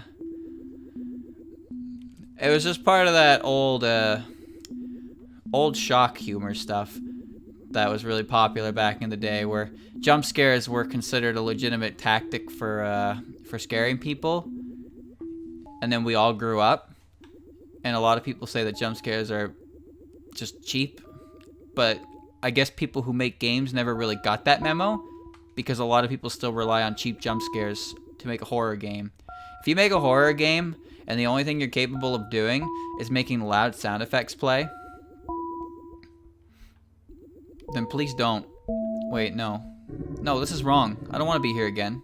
It was just part of that old shock humor stuff that was really popular back in the day, where jump scares were considered a legitimate tactic for scaring people. And then we all grew up, and a lot of people say that jump scares are just cheap, but I guess people who make games never really got that memo, because a lot of people still rely on cheap jump scares to make a horror game. If you make a horror game and the only thing you're capable of doing is making loud sound effects play, then please don't. Wait, no. No, this is wrong. I don't want to be here again.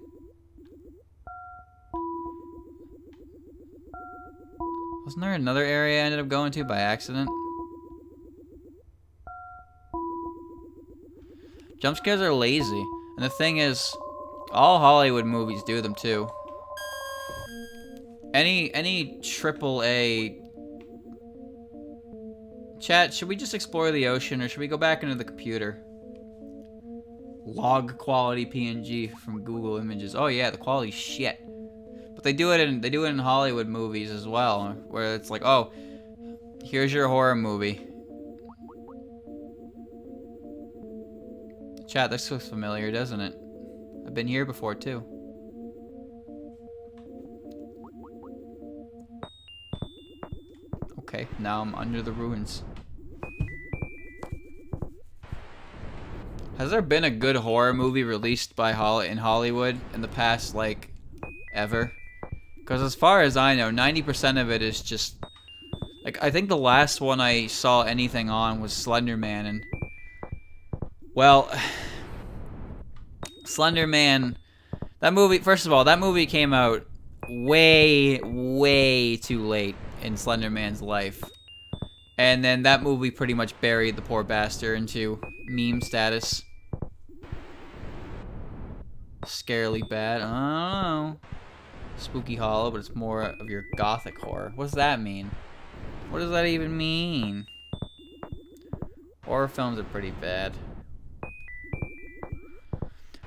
Wasn't there another area I ended up going to by accident? Jump scares are lazy. And the thing is, all Hollywood movies do them too. Any triple A... Chat, should we just explore the ocean, or should we go back into the computer? Log quality PNG from Google Images. Oh yeah, the quality's shit. But they do it in Hollywood movies as well, where it's like, oh, here's your horror movie. Chat, this looks familiar, doesn't it? I've been here before too. Okay, now I'm under the ruins. Has there been a good horror movie released by in Hollywood in the past, like, ever? Because as far as I know, 90% of it is just... Like, I think the last one I saw anything on was Slender Man, and... Well... Slender Man... That movie, first of all, that movie came out way, way too late in Slender Man's life. And then that movie pretty much buried the poor bastard into meme status. Scarily bad. I don't know. Spooky Hollow, but it's more of your gothic horror. What does that mean? What does that even mean? Horror films are pretty bad.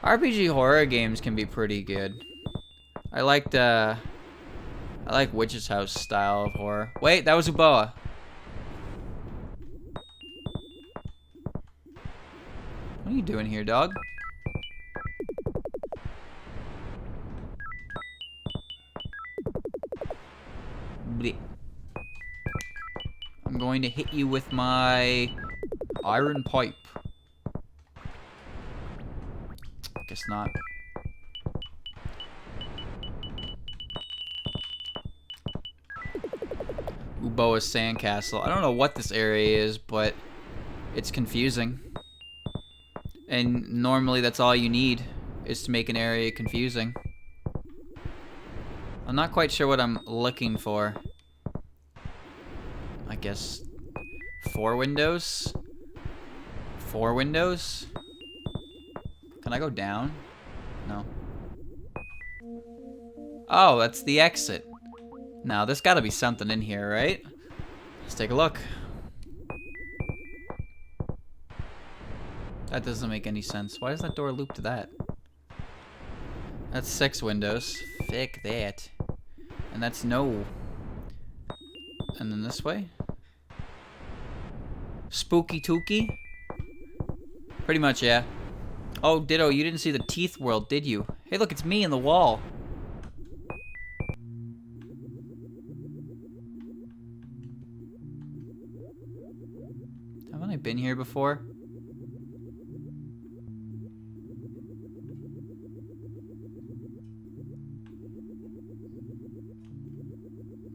RPG horror games can be pretty good. I like Witch's House style of horror. Wait, that was Uboa. What are you doing here, dog? Blech. I'm going to hit you with my iron pipe. Guess not. Uboa's Sandcastle. I don't know what this area is, but it's confusing. And normally that's all you need, is to make an area confusing. I'm not quite sure what I'm looking for. I guess 4 windows? 4 windows? Can I go down? No. Oh, that's the exit. Now, there's gotta be something in here, right? Let's take a look. That doesn't make any sense. Why does that door loop to that? That's 6 windows. Fick that. And that's no. And then this way? Spooky Tookie? Pretty much, yeah. Oh, Ditto, you didn't see the teeth world, did you? Hey, look, it's me in the wall. been here before?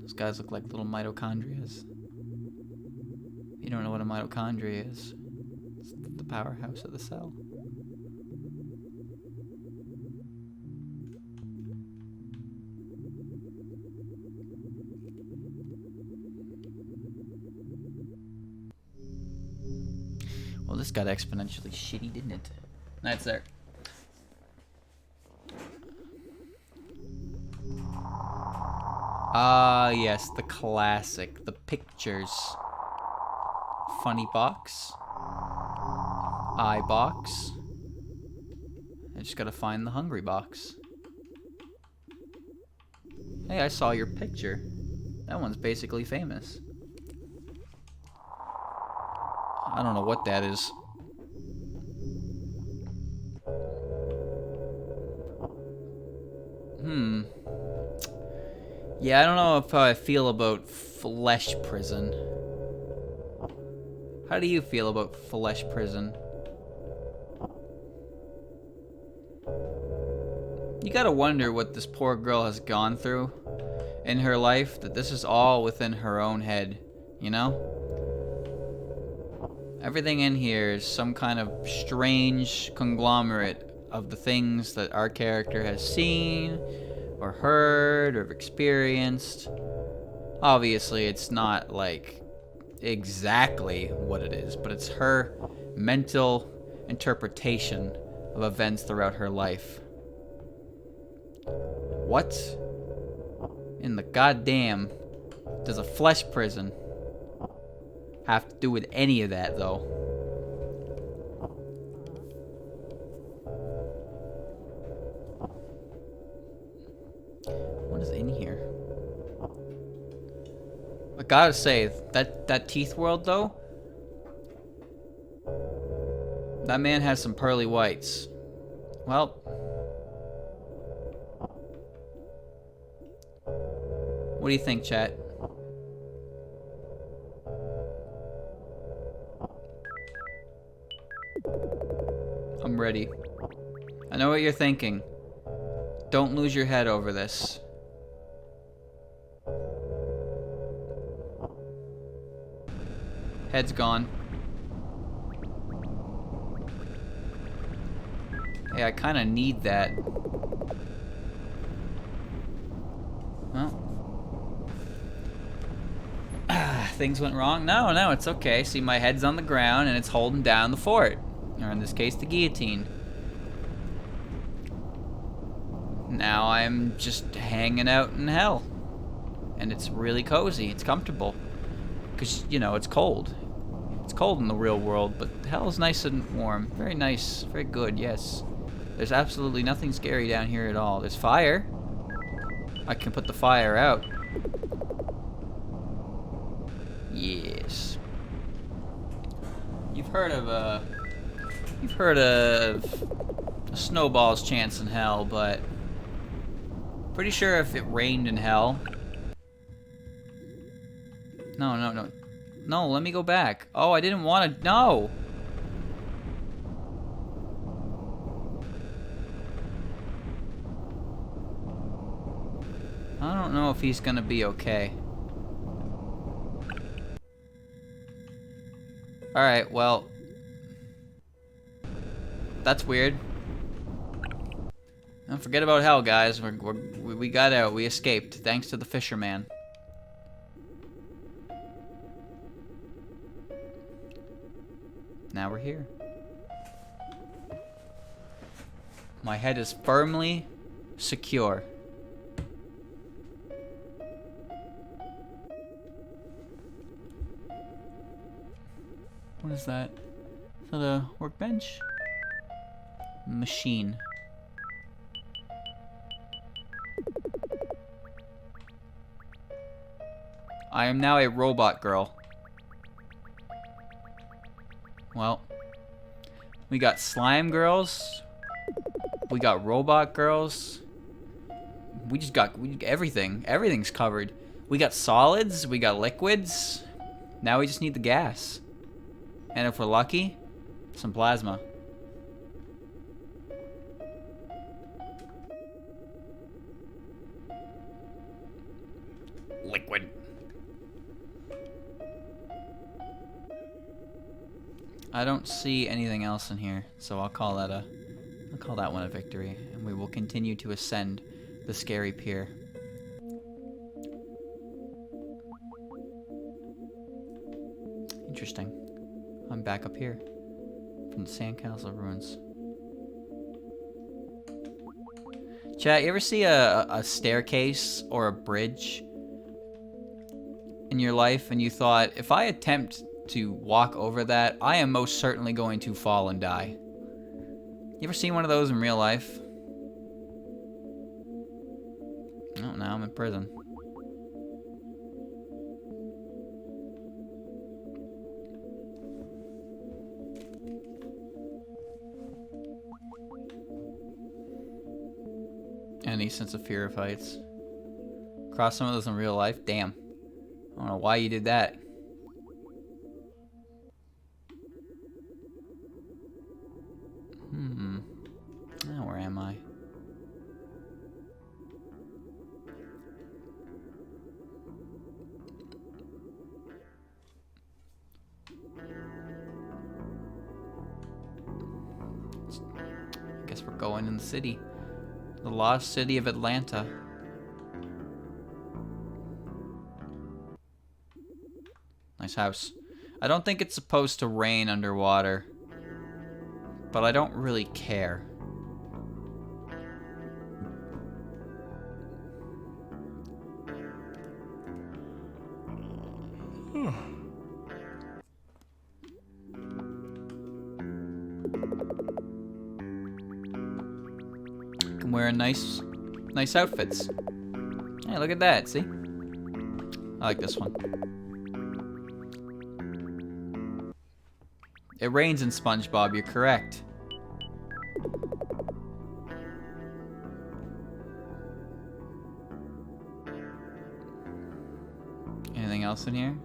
Those guys look like little mitochondrias. If you don't know what a mitochondria is, it's the powerhouse of the cell. Well, this got exponentially shitty, didn't it? That's there. Ah, yes, the classic. The pictures. Funny box. I box. I just gotta find the hungry box. Hey, I saw your picture. That one's basically famous. I don't know what that is. Yeah, I don't know how I feel about flesh prison. How do you feel about flesh prison? You gotta wonder what this poor girl has gone through in her life, that this is all within her own head, you know? Everything in here is some kind of strange conglomerate of the things that our character has seen, or heard, or experienced. Obviously, it's not, like, exactly what it is, but it's her mental interpretation of events throughout her life. What in the goddamn does a flesh prison have to do with any of that, though? What is in here? I gotta say, that teeth world, though, that man has some pearly whites. Well, what do you think, chat? I'm ready. I know what you're thinking. Don't lose your head over this. Head's gone. Hey, I kind of need that. Well. Things went wrong? No, it's okay. See, my head's on the ground and it's holding down the fort. Or in this case, the guillotine. Now I'm just hanging out in hell. And it's really cozy. It's comfortable. Because, you know, it's cold. It's cold in the real world, but hell is nice and warm. Very nice. Very good, yes. There's absolutely nothing scary down here at all. There's fire. I can put the fire out. Yes. You've heard of a snowball's chance in hell, but pretty sure if it rained in hell. No, let me go back. Oh, I didn't want to. No. I don't know if he's gonna be okay. Alright, well. That's weird. Don't forget about hell, guys. We got out. We escaped. Thanks to the fisherman. Now we're here. My head is firmly secure. What is that? Is that a workbench? Machine. I am now a robot girl. Well, we got slime girls. We got robot girls. We got everything. Everything's covered. We got solids. We got liquids. Now we just need the gas. And if we're lucky, some plasma. Liquid. I don't see anything else in here, so I'll call that one a victory, and we will continue to ascend the scary pier. Interesting. I'm back up here from the Sandcastle ruins. Chat, you ever see a staircase or a bridge in your life and you thought, if I attempt to walk over that, I am most certainly going to fall and die? You ever seen one of those in real life? Oh, now I'm in prison. Any sense of fear of heights? Cross some of those in real life? Damn. I don't know why you did that. Now where am I? I guess we're going in the city. The lost city of Atlanta. Nice house. I don't think it's supposed to rain underwater, but I don't really care. Can wear nice outfits. Hey, look at that, see? I like this one. It rains in SpongeBob, you're correct. Anything else in here?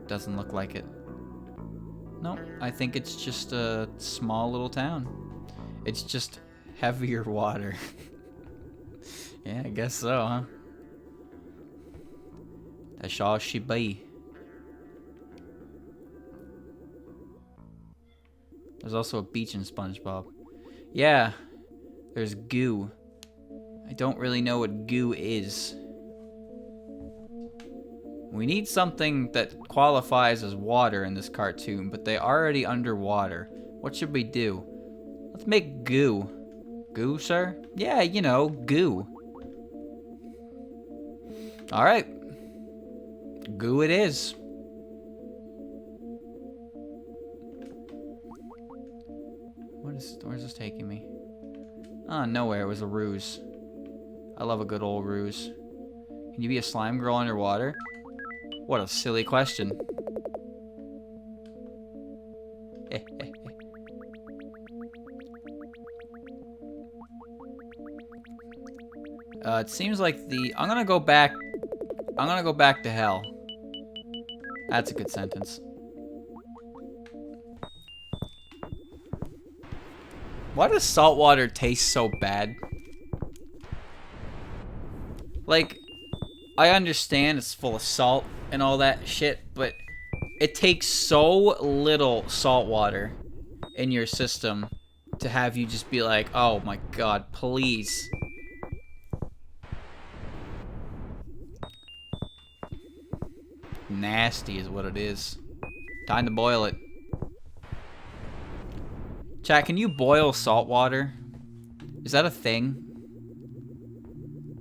Doesn't look like it. Nope, I think it's just a small little town. It's just heavier water. Yeah, I guess so, huh? That's all she be. There's also a beach in SpongeBob. Yeah, there's goo. I don't really know what goo is. We need something that qualifies as water in this cartoon, but they're already underwater. What should we do? Let's make goo. Goo, sir? Yeah, you know, goo. Alright. Goo it is. Where's this taking me? Oh, nowhere. It was a ruse. I love a good old ruse. Can you be a slime girl underwater? What a silly question. It seems like I'm gonna go back to hell. That's a good sentence. Why does salt water taste so bad? Like, I understand it's full of salt and all that shit, but it takes so little salt water in your system to have you just be like, oh my god, please. Nasty is what it is. Time to boil it. Chat, can you boil salt water? Is that a thing?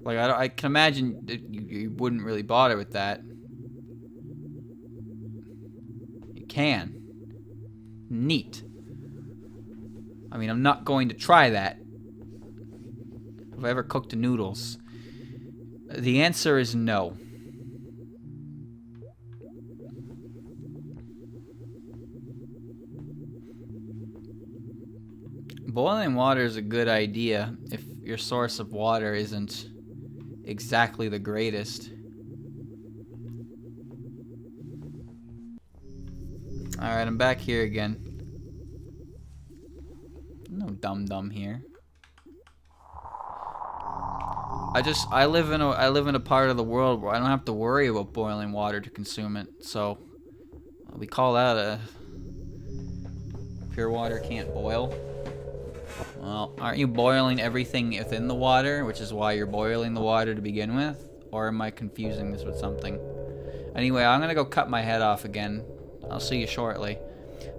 Like, I can imagine that you wouldn't really bother with that. You can. Neat. I mean, I'm not going to try that. Have I ever cooked noodles? The answer is no. Boiling water is a good idea if your source of water isn't exactly the greatest. Alright, I'm back here again. No dum-dum here. I live in a part of the world where I don't have to worry about boiling water to consume it, so we call that a pure water can't boil. Well, aren't you boiling everything within the water, which is why you're boiling the water to begin with? Or am I confusing this with something? Anyway, I'm gonna go cut my head off again. I'll see you shortly.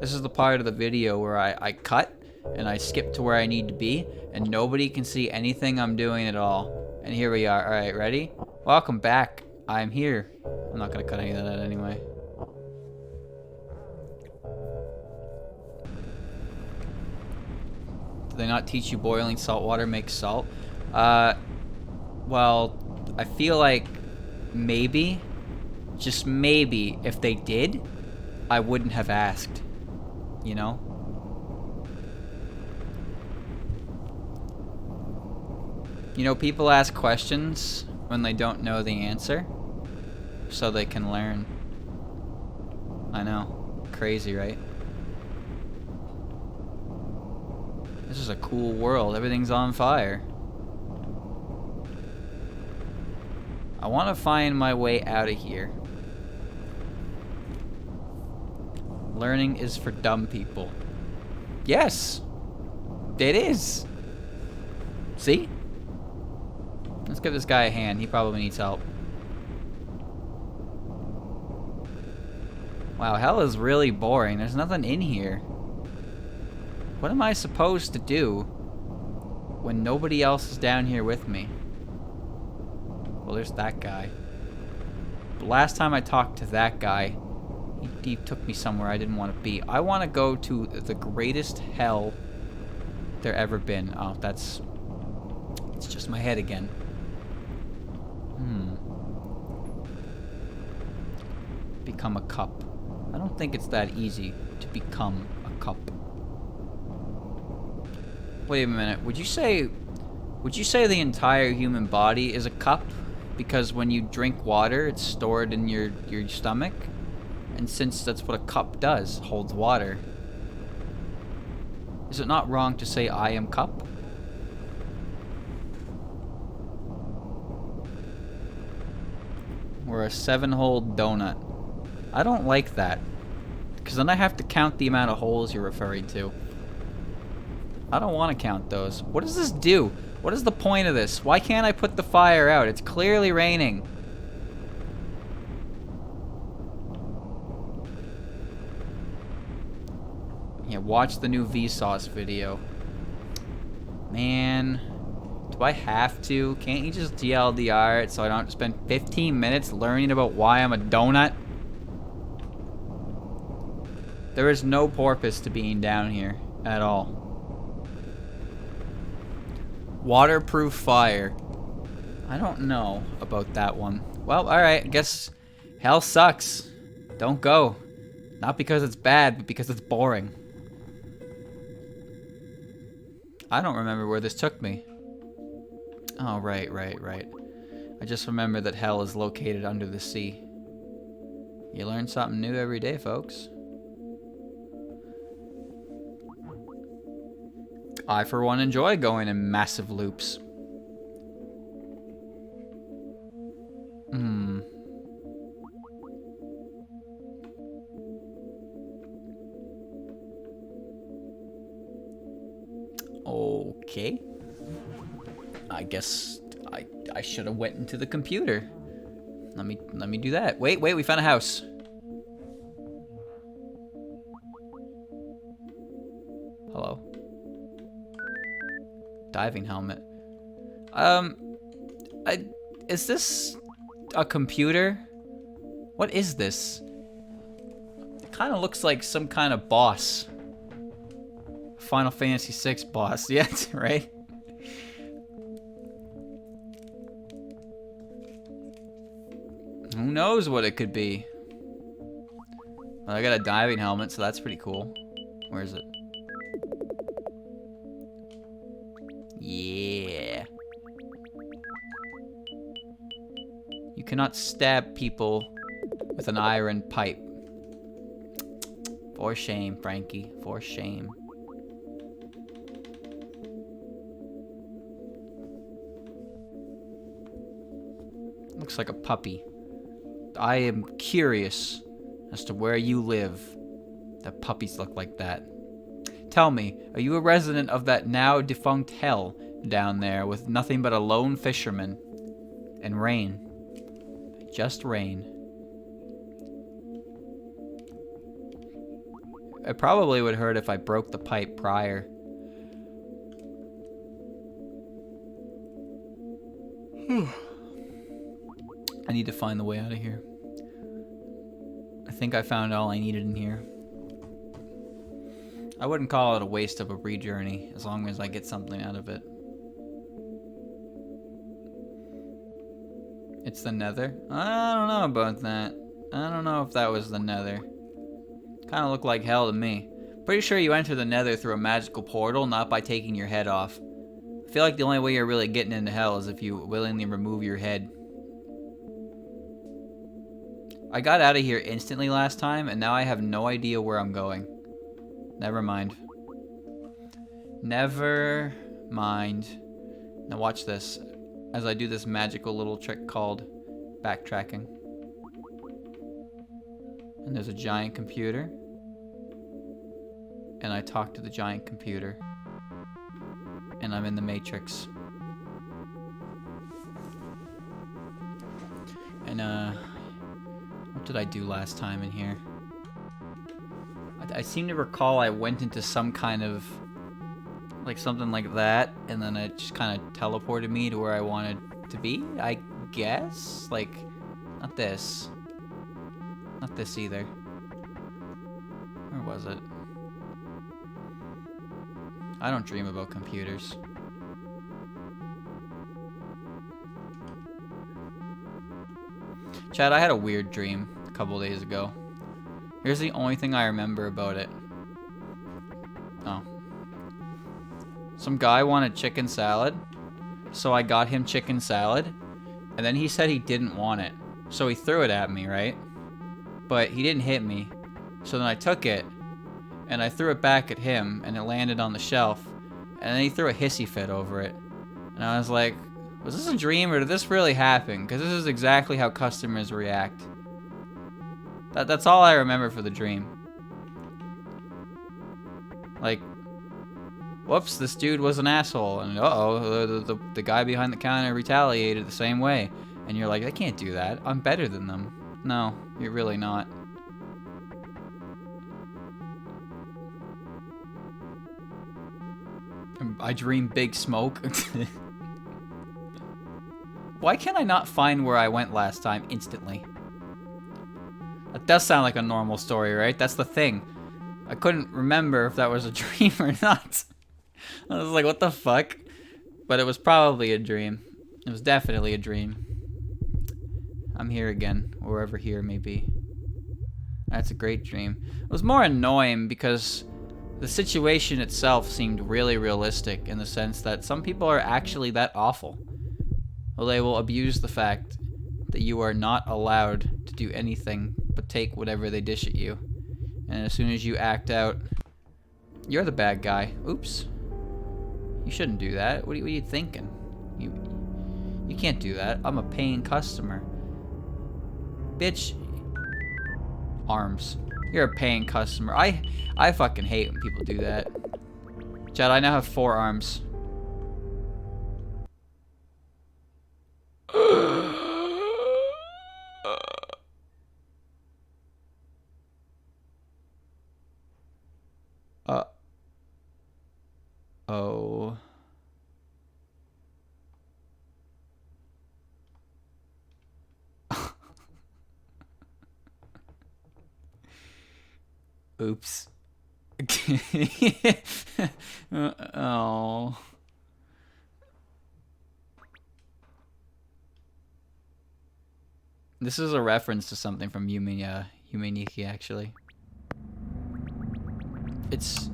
This is the part of the video where I cut and I skip to where I need to be, and nobody can see anything I'm doing at all. And here we are. Alright, ready? Welcome back. I'm here. I'm not gonna cut any of that anyway. Did they not teach you boiling salt water makes salt? Well, I feel like maybe, just maybe, if they did, I wouldn't have asked. You know? You know, people ask questions when they don't know the answer, so they can learn. I know. Crazy, right? This is a cool world. Everything's on fire. I want to find my way out of here. Learning is for dumb people. Yes! It is! See? Let's give this guy a hand. He probably needs help. Wow, hell is really boring. There's nothing in here. What am I supposed to do when nobody else is down here with me? Well, there's that guy. The last time I talked to that guy, he took me somewhere I didn't want to be. I want to go to the greatest hell there ever been. Oh, it's just my head again. Become a cup. I don't think it's that easy to become a cup. Wait a minute. Would you say the entire human body is a cup? Because when you drink water, it's stored in your stomach. And since that's what a cup does, holds water. Is it not wrong to say I am cup? We're a 7-hole donut. I don't like that. Because then I have to count the amount of holes you're referring to. I don't want to count those. What does this do? What is the point of this? Why can't I put the fire out? It's clearly raining. Yeah, watch the new Vsauce video. Man, do I have to? Can't you just TLDR it so I don't have to spend 15 minutes learning about why I'm a donut? There is no purpose to being down here at all. Waterproof fire. I don't know about that one. Well, alright, I guess hell sucks. Don't go. Not because it's bad, but because it's boring. I don't remember where this took me. Oh, right. I just remember that hell is located under the sea. You learn something new every day, folks. I, for one, enjoy going in massive loops. Okay. I guess I should have went into the computer. Let me do that. Wait, we found a house. Hello. Diving helmet. Is this a computer? What is this? It kind of looks like some kind of boss. Final Fantasy VI boss, yeah, right? Who knows what it could be? Well, I got a diving helmet, so that's pretty cool. Where is it? Yeah. You cannot stab people with an iron pipe. For shame, Frankie. For shame. Looks like a puppy. I am curious as to where you live. That puppies look like that. Tell me, are you a resident of that now defunct hell down there with nothing but a lone fisherman and rain? Just rain. It probably would hurt if I broke the pipe prior. I need to find the way out of here. I think I found all I needed in here. I wouldn't call it a waste of a re-journey as long as I get something out of it. It's the nether? I don't know about that. I don't know if that was the nether. Kind of looked like hell to me. Pretty sure you enter the nether through a magical portal, not by taking your head off. I feel like the only way you're really getting into hell is if you willingly remove your head. I got out of here instantly last time, and now I have no idea where I'm going. Never mind. Never mind. Now watch this as I do this magical little trick called backtracking. And there's a giant computer. And I talk to the giant computer. And I'm in the Matrix. And what did I do last time in here? I seem to recall I went into some kind of, like something like that, and then it just kind of teleported me to where I wanted to be, I guess? Like, not this. Not this either. Where was it? I don't dream about computers. Chad, I had a weird dream a couple days ago. Here's the only thing I remember about it. Oh. Some guy wanted chicken salad, so I got him chicken salad, and then he said he didn't want it. So he threw it at me, right? But he didn't hit me. So then I took it, and I threw it back at him, and it landed on the shelf, and then he threw a hissy fit over it. And I was like, was this a dream or did this really happen? Because this is exactly how customers react. That's all I remember for the dream. Like, whoops, this dude was an asshole, and uh-oh, the guy behind the counter retaliated the same way. And you're like, I can't do that. I'm better than them. No, you're really not. I dream big smoke. Why can I not find where I went last time instantly? That does sound like a normal story, right? That's the thing. I couldn't remember if that was a dream or not. I was like, what the fuck? But it was probably a dream. It was definitely a dream. I'm here again, wherever here may be. That's a great dream. It was more annoying because the situation itself seemed really realistic in the sense that some people are actually that awful. Well, they will abuse the fact that you are not allowed to do anything but take whatever they dish at you. And as soon as you act out, you're the bad guy. Oops. You shouldn't do that. What are you thinking? You can't do that. I'm a paying customer. Bitch. Arms. You're a paying customer. I fucking hate when people do that. Chad, I now have 4 arms. Oh. Oops. Oh. This is a reference to something from Yumeniki, actually. It's...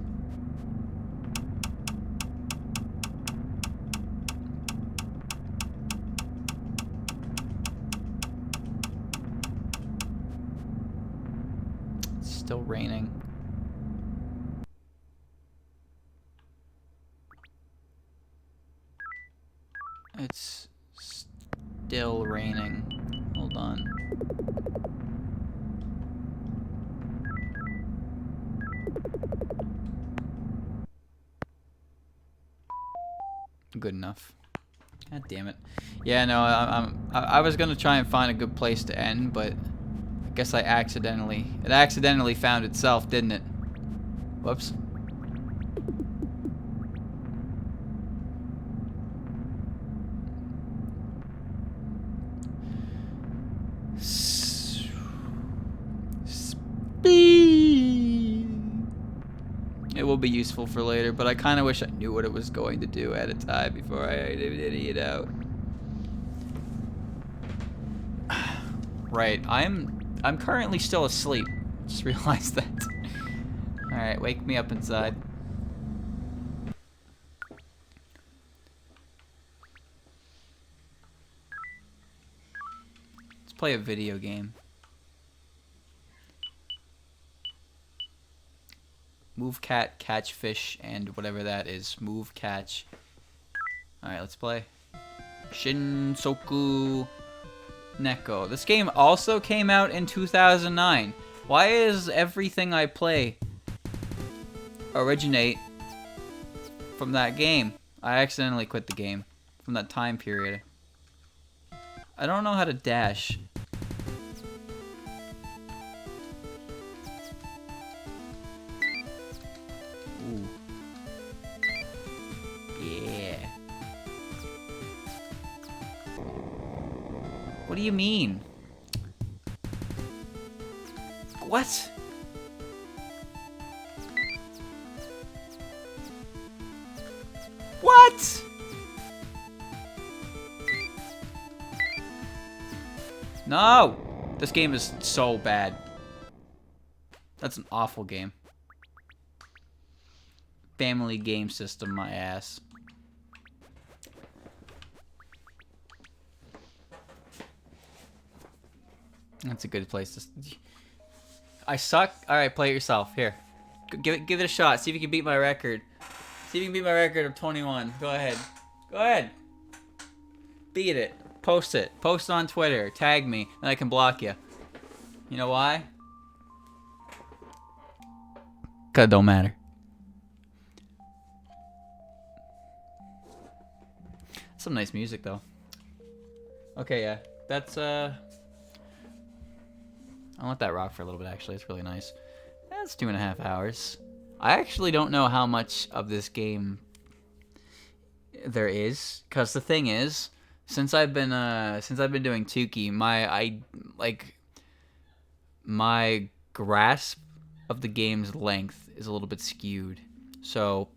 It's still raining. It's still raining. Hold on. Good enough. God damn it. Yeah, no, I was gonna try and find a good place to end, but I guess it accidentally found itself, didn't it? Whoops. It will be useful for later, but I kind of wish I knew what it was going to do at a time before I idiot out. Right, I'm currently still asleep. Just realized that. All right, wake me up inside. Let's play a video game. Move cat, catch fish, and whatever that is. Move, catch. Alright, let's play. Shinsoku Neko. This game also came out in 2009. Why is everything I play originate from that game? I accidentally quit the game from that time period. I don't know how to dash. Ooh. Yeah. What do you mean? What? What? No! This game is so bad. That's an awful game. Family game system, my ass. That's a good place to... I suck? Alright, play it yourself. Here. Give it a shot. See if you can beat my record. See if you can beat my record of 21. Go ahead. Go ahead. Beat it. Post it. Post it on Twitter. Tag me. And I can block you. You know why? Cause it don't matter. Some nice music though. Okay, yeah. That's I'll let that rock for a little bit actually. It's really nice. That's 2.5 hours. I actually don't know how much of this game there is, cause the thing is, since I've been doing Tuki, my grasp of the game's length is a little bit skewed. So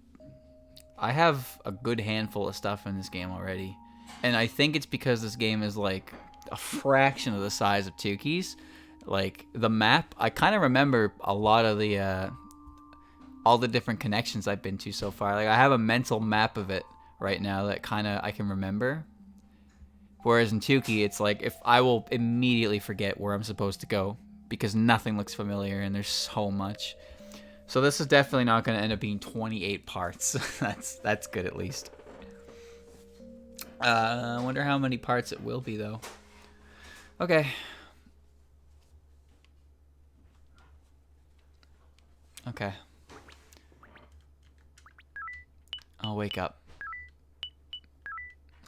I have a good handful of stuff in this game already. And I think it's because this game is like a fraction of the size of Tuki's. Like the map, I kind of remember a lot of the all the different connections I've been to so far. Like I have a mental map of it right now that kind of I can remember. Whereas in Tuki, it's like if I will immediately forget where I'm supposed to go because nothing looks familiar and there's so much. So this is definitely not going to end up being 28 parts. That's good at least. I wonder how many parts it will be though. Okay. Okay. I'll wake up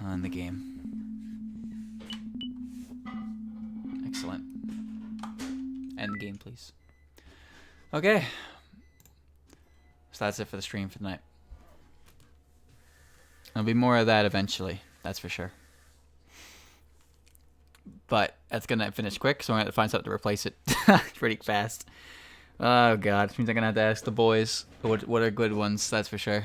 on the game. Excellent. End the game, please. Okay. So that's it for the stream for tonight. There'll be more of that eventually. That's for sure. But that's going to finish quick, so I'm going to have to find something to replace it pretty fast. Oh, God. It means I'm going to have to ask the boys what are good ones, that's for sure.